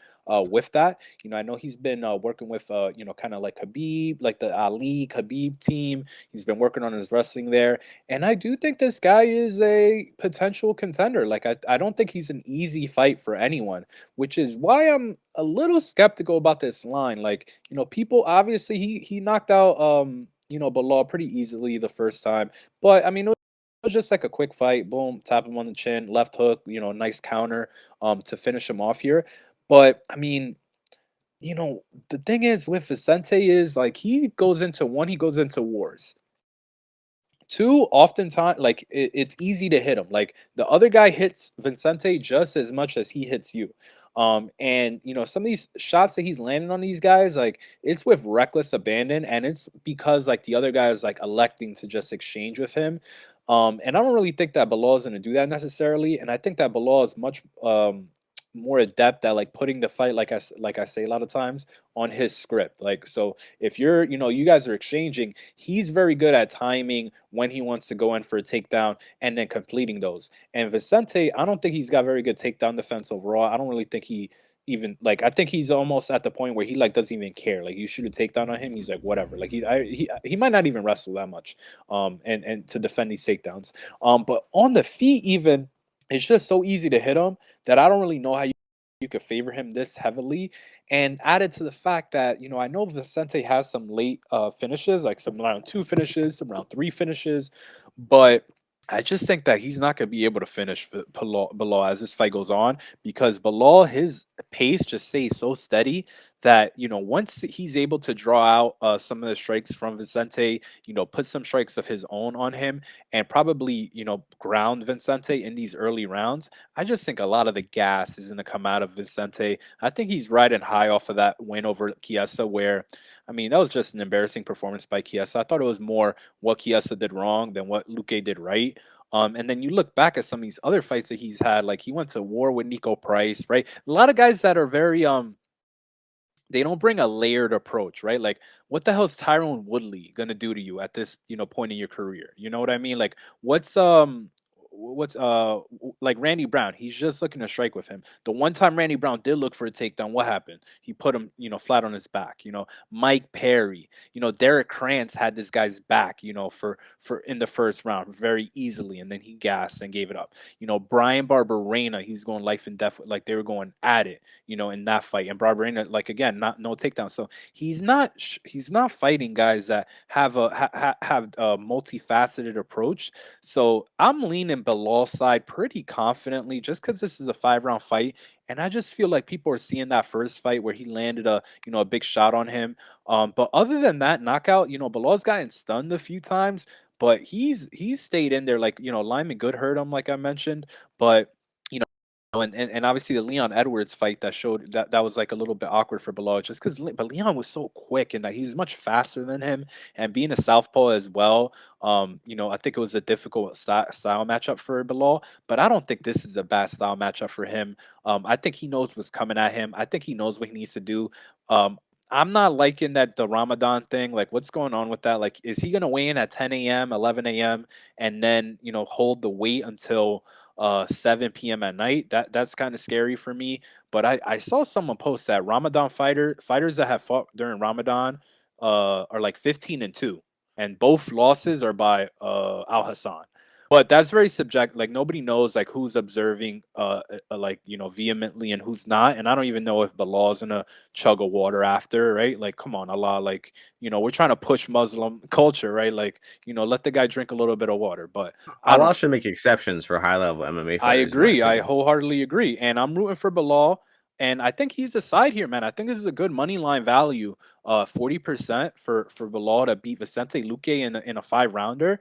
S2: with that. I know he's been working with kind of like Khabib, like the Ali Khabib team. He's been working on his wrestling there, and I do think this guy is a potential contender. Like I don't think he's an easy fight for anyone, which is why I'm a little skeptical about this line. Like, people obviously he knocked out Bilal pretty easily the first time. But I mean, it was just like a quick fight. Boom, tap him on the chin, left hook, nice counter to finish him off here. But I mean, the thing is with Vicente is like he goes into wars. Two, oftentimes, like it's easy to hit him. Like the other guy hits Vincente just as much as he hits you. And some of these shots that he's landing on these guys, like it's with reckless abandon, and it's because like the other guy is like electing to just exchange with him. And I don't really think that Bilal is going to do that necessarily. And I think that Bilal is much more adept at like putting the fight, like I say a lot of times, on his script. Like so, if you guys are exchanging, he's very good at timing when he wants to go in for a takedown and then completing those. And Vicente, I don't think he's got very good takedown defense overall. I don't really think he even like I think he's almost at the point where he like doesn't even care. Like you shoot a takedown on him, he's like whatever. Like he might not even wrestle that much and to defend these takedowns. But on the feet even it's just so easy to hit him that I don't really know how you could favor him this heavily. And added to the fact that, I know Vicente has some late finishes, like some round two finishes, some round three finishes, but I just think that he's not going to be able to finish Bilal as this fight goes on because Bilal, his pace just stays so steady that, once he's able to draw out some of the strikes from Vicente, put some strikes of his own on him and probably, ground Vicente in these early rounds, I just think a lot of the gas is going to come out of Vicente. I think he's riding high off of that win over Chiesa, where, I mean, that was just an embarrassing performance by Chiesa. I thought it was more what Chiesa did wrong than what Luque did right. And then you look back at some of these other fights that he's had, like he went to war with Nico Price, right? A lot of guys that are very they don't bring a layered approach, right? Like, what the hell is Tyrone Woodley gonna do to you at this, point in your career? You know what I mean? Like, like Randy Brown? He's just looking to strike with him. The one time Randy Brown did look for a takedown, what happened? He put him, flat on his back. Mike Perry, Derek Krantz had this guy's back, for in the first round very easily, and then he gassed and gave it up. Brian Barberena, he's going life and death, like they were going at it, in that fight. And Barberena, like again, not no takedown. So he's not fighting guys that have have a multifaceted approach. So I'm leaning Bilal side pretty confidently, just because this is a 5 round fight. And I just feel like people are seeing that first fight where he landed a big shot on him. But other than that knockout, Bilal's gotten stunned a few times, but he's stayed in there. Like Lyman Good hurt him, like I mentioned, but and obviously the Leon Edwards fight that showed that was like a little bit awkward for Bilal just because but Leon was so quick and that he's much faster than him and being a southpaw as well. I think it was a difficult style matchup for Bilal, but I don't think this is a bad style matchup for him. I think he knows what's coming at him. I think he knows what he needs to do. I'm not liking that the Ramadan thing. Like, what's going on with that? Like, is he gonna weigh in at 10 a.m., 11 a.m., and then hold the weight until 7 p.m. at night? That's kind of scary for me. But I saw someone post that Ramadan fighters that have fought during Ramadan are like 15-2, and both losses are by Al Hassan. But that's very subjective. Like nobody knows like who's observing like vehemently and who's not. And I don't even know if Bilal's gonna chug a water after, right? Like come on, Allah, like we're trying to push Muslim culture, right? Like let the guy drink a little bit of water. But I don't
S1: Allah
S2: know.
S1: should make exceptions for high level MMA
S2: I
S1: fighters, in my
S2: agree. I
S1: opinion.
S2: wholeheartedly agree. And I'm rooting for Bilal. And I think he's the side here, man. I think this is a good money line value. 40% for Bilal to beat Vicente Luque in a 5 rounder.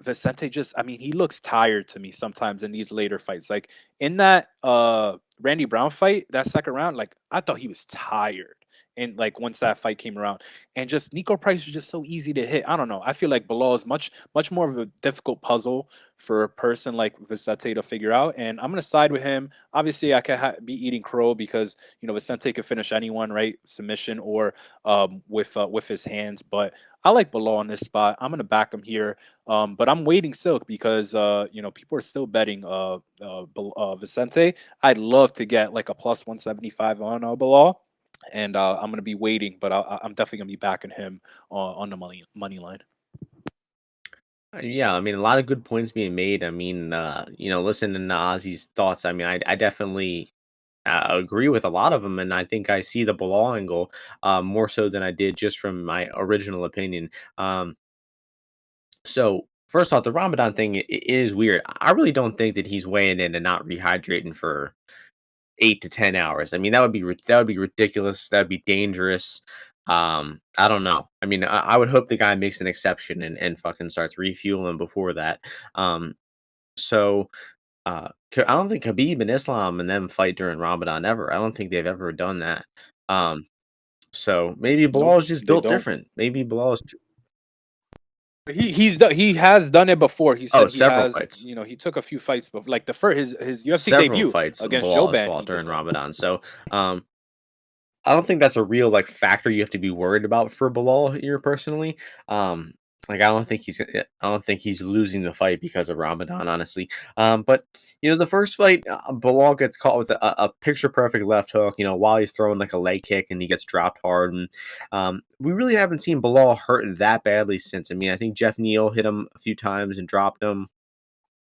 S2: Vicente just I mean, he looks tired to me sometimes in these later fights. Like in that Randy Brown fight, that second round, like I thought he was tired. and like once that fight came around, and just Nico Price was just so easy to hit. I don't know. I feel like Bilal is much more of a difficult puzzle for a person like Vicente to figure out, and I'm gonna side with him. Obviously, I could be eating crow because Vicente could finish anyone, right? Submission or with his hands, but I like Bilal in this spot. I'm gonna back him here, but I'm waiting Silk because people are still betting Vicente. I'd love to get like a plus 175 on Bilal, and I'm gonna be waiting, but I'm definitely gonna be backing him on the money line.
S1: Yeah, I mean, a lot of good points being made. I mean, listening to Ozzy's thoughts, I mean, I definitely agree with a lot of them, and I think I see the Bilal angle more so than I did just from my original opinion. So first off, the Ramadan thing is weird. I really don't think that he's weighing in and not rehydrating for 8 to 10 hours. I mean, that would be ridiculous. That would be dangerous. I don't know. I mean, I would hope the guy makes an exception and fucking starts refueling before that. Um, so I don't think Khabib and Islam and them fight during Ramadan ever. I don't think they've ever done that. Um, so maybe
S2: Nope,
S1: Bilal is just
S2: they
S1: built
S2: don't.
S1: different. Maybe Bilal is.
S2: He has done it before. He
S1: Oh,
S2: said he
S1: several
S2: has.
S1: fights.
S2: He took a few fights, but like the first his UFC
S1: Several
S2: debut
S1: fights
S2: against Joe
S1: Bilal has
S2: Ban,
S1: fought
S2: he did
S1: during
S2: that.
S1: Ramadan. So um, I don't think that's a real like factor you have to be worried about for Bilal here personally. Um, like I don't think he's losing the fight because of Ramadan, honestly. But the first fight, Bilal gets caught with a picture perfect left hook. While he's throwing like a leg kick and he gets dropped hard, and we really haven't seen Bilal hurt that badly since. I mean, I think Jeff Neal hit him a few times and dropped him,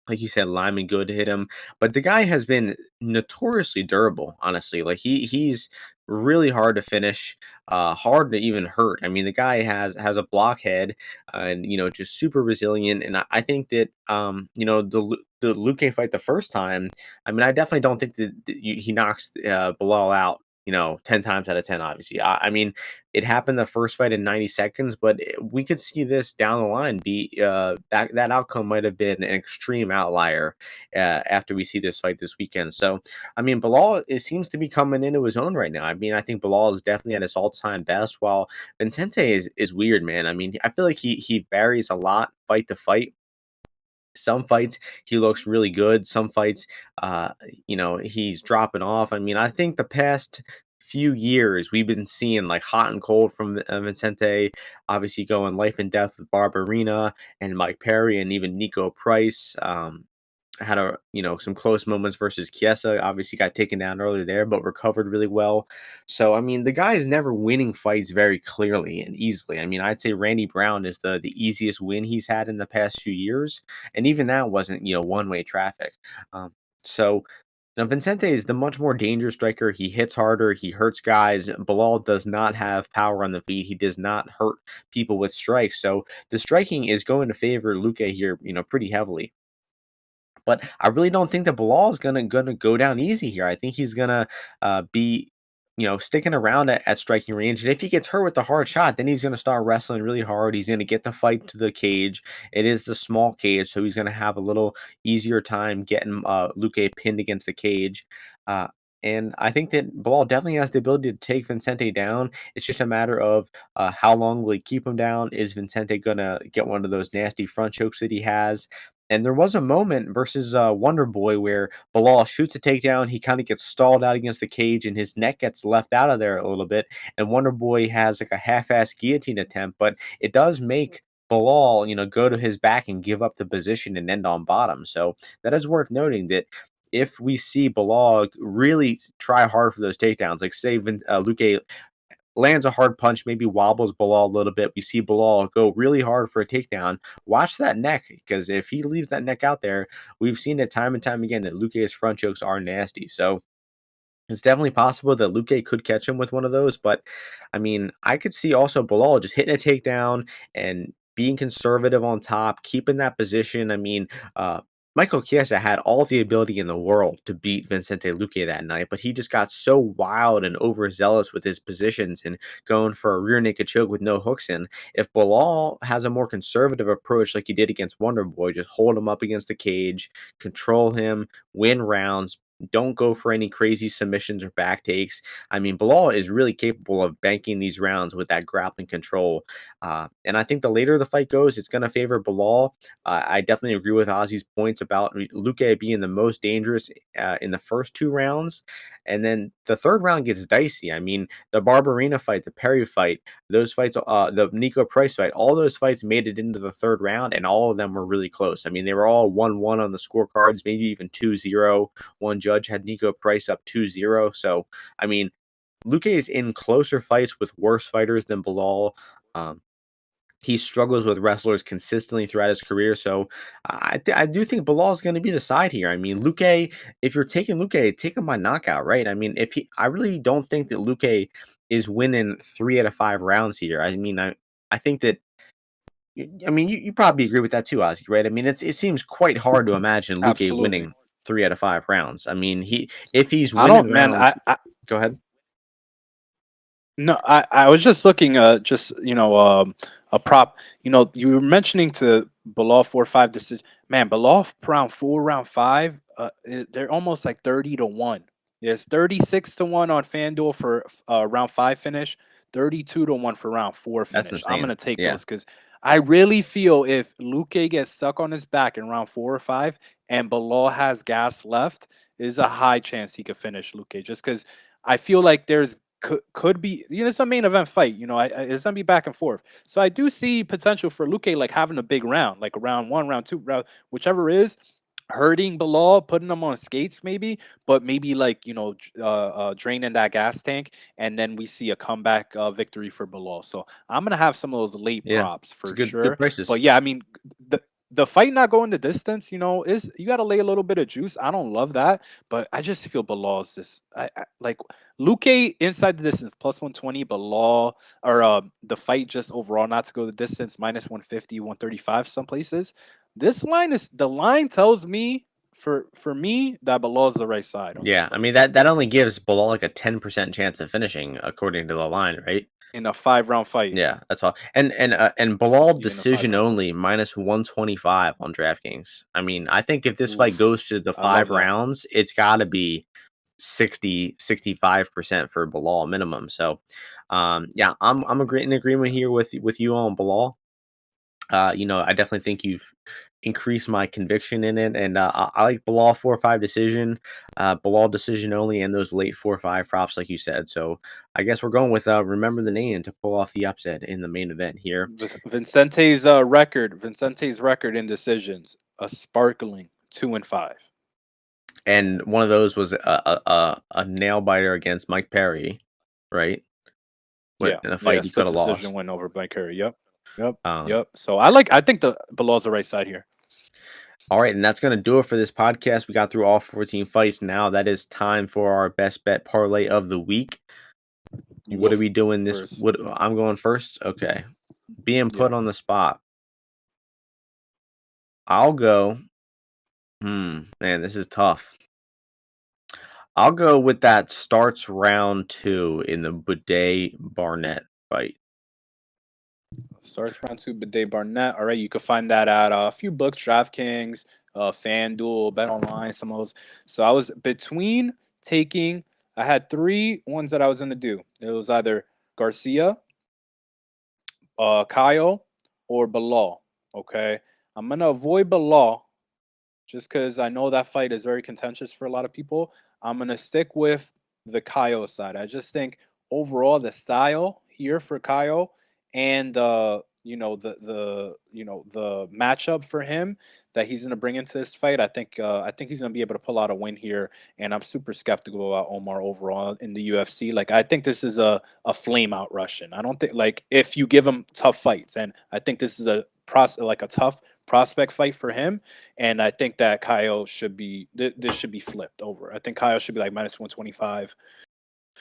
S1: like you said, Lyman Good hit him, but the guy has been notoriously durable. Honestly, like he's really hard to finish, hard to even hurt. I mean, the guy has a blockhead, and just super resilient. And I think that the Luque fight the first time. I mean, I definitely don't think that he knocks Bilal out. 10 times out of 10, obviously. I mean, it happened the first fight in 90 seconds, but we could see this down the line be that outcome might have been an extreme outlier after we see this fight this weekend. So, I mean, Bilal it seems to be coming into his own right now. I mean, I think Bilal is definitely at his all-time best, while Vincente is weird, man. I mean, I feel like he varies a lot fight to fight. Some fights he looks really good. Some fights, he's dropping off. I mean, I think the past few years we've been seeing like hot and cold from Vicente. Obviously, going life and death with Barberina and Mike Perry and even Nico Price. Had some close moments versus Chiesa. Obviously, got taken down earlier there, but recovered really well. So I mean, the guy is never winning fights very clearly and easily. I mean, I'd say Randy Brown is the easiest win he's had in the past few years, and even that wasn't one way traffic. Um, so. Now, Vincente is the much more dangerous striker. He hits harder. He hurts guys. Bilal does not have power on the feet. He does not hurt people with strikes. So the striking is going to favor Luque here, pretty heavily. But I really don't think that Bilal is gonna go down easy here. I think he's gonna be sticking around at striking range. And if he gets hurt with the hard shot, then he's gonna start wrestling really hard. He's gonna get the fight to the cage. It is the small cage, so he's gonna have a little easier time getting Luque pinned against the cage. Uh, and I think that Bilal definitely has the ability to take Vincente down. It's just a matter of how long will he keep him down? Is Vincente gonna get one of those nasty front chokes that he has? And there was a moment versus Wonder Boy where Bilal shoots a takedown. He kind of gets stalled out against the cage, and his neck gets left out of there a little bit. And Wonder Boy has like a half-ass guillotine attempt, but it does make Bilal, go to his back and give up the position and end on bottom. So that is worth noting that if we see Bilal really try hard for those takedowns, like say Luque lands a hard punch, maybe wobbles Bilal a little bit. We see Bilal go really hard for a takedown. Watch that neck, because if he leaves that neck out there, we've seen it time and time again that Luque's front chokes are nasty. So it's definitely possible that Luque could catch him with one of those, but I mean, I could see also Bilal just hitting a takedown and being conservative on top, keeping that position. I mean, Michael Chiesa had all the ability in the world to beat Vincente Luque that night, but he just got so wild and overzealous with his positions and going for a rear naked choke with no hooks in. If Bilal has a more conservative approach like he did against Wonder Boy, just hold him up against the cage, control him, win rounds, Don't go for any crazy submissions or back takes. I mean, Bilal is really capable of banking these rounds with that grappling control. And I think the later the fight goes, it's going to favor Bilal. I definitely agree with Ozzy's points about Luque being the most dangerous in the first 2 rounds. And then the third round gets dicey. I mean, the Barberena fight, the Perry fight, those fights, the Nico Price fight, all those fights made it into the third round, and all of them were really close. I mean, they were all 1-1 on the scorecards, maybe even 2-0. One judge had Nico Price up 2-0. So, I mean, Luque is in closer fights with worse fighters than Bilal. Um, he struggles with wrestlers consistently throughout his career. So I do think Bilal is going to be the side here. I mean, Luque, if you're taking Luque, take him by knockout, right? I mean, I really don't think that Luque is winning 3 out of 5 rounds here. I mean, I think that. I mean, you probably agree with that too, Ozzy, right? I mean, it seems quite hard to imagine Luque
S2: Absolutely.
S1: winning 3 out of 5 rounds. I mean, if he's
S2: I
S1: winning
S2: don't, man.
S1: rounds, go ahead.
S2: No, I was just looking, just a prop. You were mentioning to Bilal 4-5 decision. Man, Bilal round 4, round 5. They're almost like 30-1. Yes, 36-1 on FanDuel for round 5 finish. 32-1 for round 4
S1: That's
S2: finish. I'm
S1: insane.
S2: gonna take
S1: Yeah,
S2: those because I really feel if Luque gets stuck on his back in round 4 or 5, and Bilal has gas left, there's a high chance he could finish Luque. Just because I feel like there's could be, it's a main event fight. It's gonna be back and forth. So I do see potential for Luque like having a big round, like a round 1, round 2, round whichever is hurting Bilal, putting him on skates maybe, but maybe like draining that gas tank, and then we see a comeback victory for Bilal. So I'm gonna have some of those late
S1: yeah,
S2: props
S1: it's
S2: for
S1: good
S2: sure.
S1: prices.
S2: But yeah, I mean the fight not going the distance, is you got to lay a little bit of juice. I don't love that, but I just feel Bilal's this. I like Luque inside the distance plus 120, Bilal or the fight just overall not to go the distance minus 150, 135 some places. This line is the line tells me for me that Bilal's the right side on this
S1: Yeah, I
S2: fight
S1: mean that only gives Bilal like a 10% chance of finishing according to the line, right?
S2: in a 5 round fight.
S1: Yeah, that's all. And Bilal
S2: Yeah, in a five
S1: decision
S2: round fight.
S1: only minus 125 on DraftKings. I mean, I think if this fight
S2: Oof,
S1: goes to the
S2: I love
S1: five
S2: that.
S1: rounds, it's got to be 65% for Bilal minimum. So, yeah, I'm in agreement here with you on Bilal. I definitely think you've increased my conviction in it, and I like Bilal 4-5 decision, Bilal decision only, and those late 4-5 props, like you said. So I guess we're going with remember the name to pull off the upset in the main event here,
S2: Vincente's record in decisions, a sparkling 2-5.
S1: and one of those was a nail biter against Mike Perry, right? What
S2: Yeah,
S1: in a
S2: yeah,
S1: fight he could
S2: split
S1: have
S2: decision
S1: lost.
S2: win over Blake Curry. Yep, yep,
S1: Um,
S2: yep. So I think the Bilal's the right side here.
S1: All right, and that's going to do it for this podcast. We got through all 14 fights. Now that is time for our best bet parlay of the week.
S2: You
S1: What
S2: go
S1: are we doing this?
S2: first.
S1: What I'm going first. Okay, being
S2: Yeah,
S1: put on the spot. I'll go. Man, this is tough. I'll go with that starts round 2 in the Buday Barnett fight.
S2: starts round 2, Bidet Barnett. All right, you can find that at a few books, DraftKings, FanDuel, Bet Online, some of those. So I was between taking. I had 3 ones that I was gonna do. It was either Garcia, Kyle, or Bilal. Okay, I'm gonna avoid Bilal just because I know that fight is very contentious for a lot of people. I'm gonna stick with the Kyle side. I just think overall the style here for Kyle and the matchup for him that he's gonna bring into this fight. I think he's gonna be able to pull out a win here, and I'm super skeptical about Omar overall in the UFC. Like I think this is a flame out Russian. I don't think like if you give him tough fights, and I think this is like a tough prospect fight for him. And I think that Kyle should be this should be flipped over. I think Kyle should be like minus 125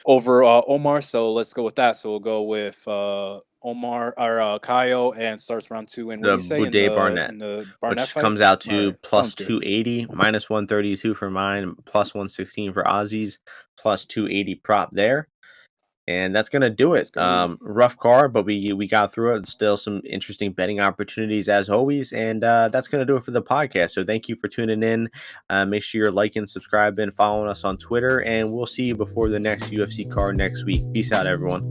S2: over Omar. So let's go with that. So we'll go with Omar or Kyle and starts round 2. And what do
S1: The
S2: you say in
S1: Buday
S2: the
S1: Barnett,
S2: in the Barnett
S1: which
S2: fight?
S1: comes out
S2: All
S1: to
S2: right, sounds
S1: plus
S2: good.
S1: 280, minus 132 for mine, plus 116 for Aussies, plus 280 prop there. And that's gonna do
S2: Let's
S1: it.
S2: go.
S1: Rough card, but we got through it. Still some interesting betting opportunities as always, and that's gonna do it for the podcast. So thank you for tuning in. Make sure you're liking, subscribing, following us on Twitter, and we'll see you before the next UFC card next week. Peace out, everyone.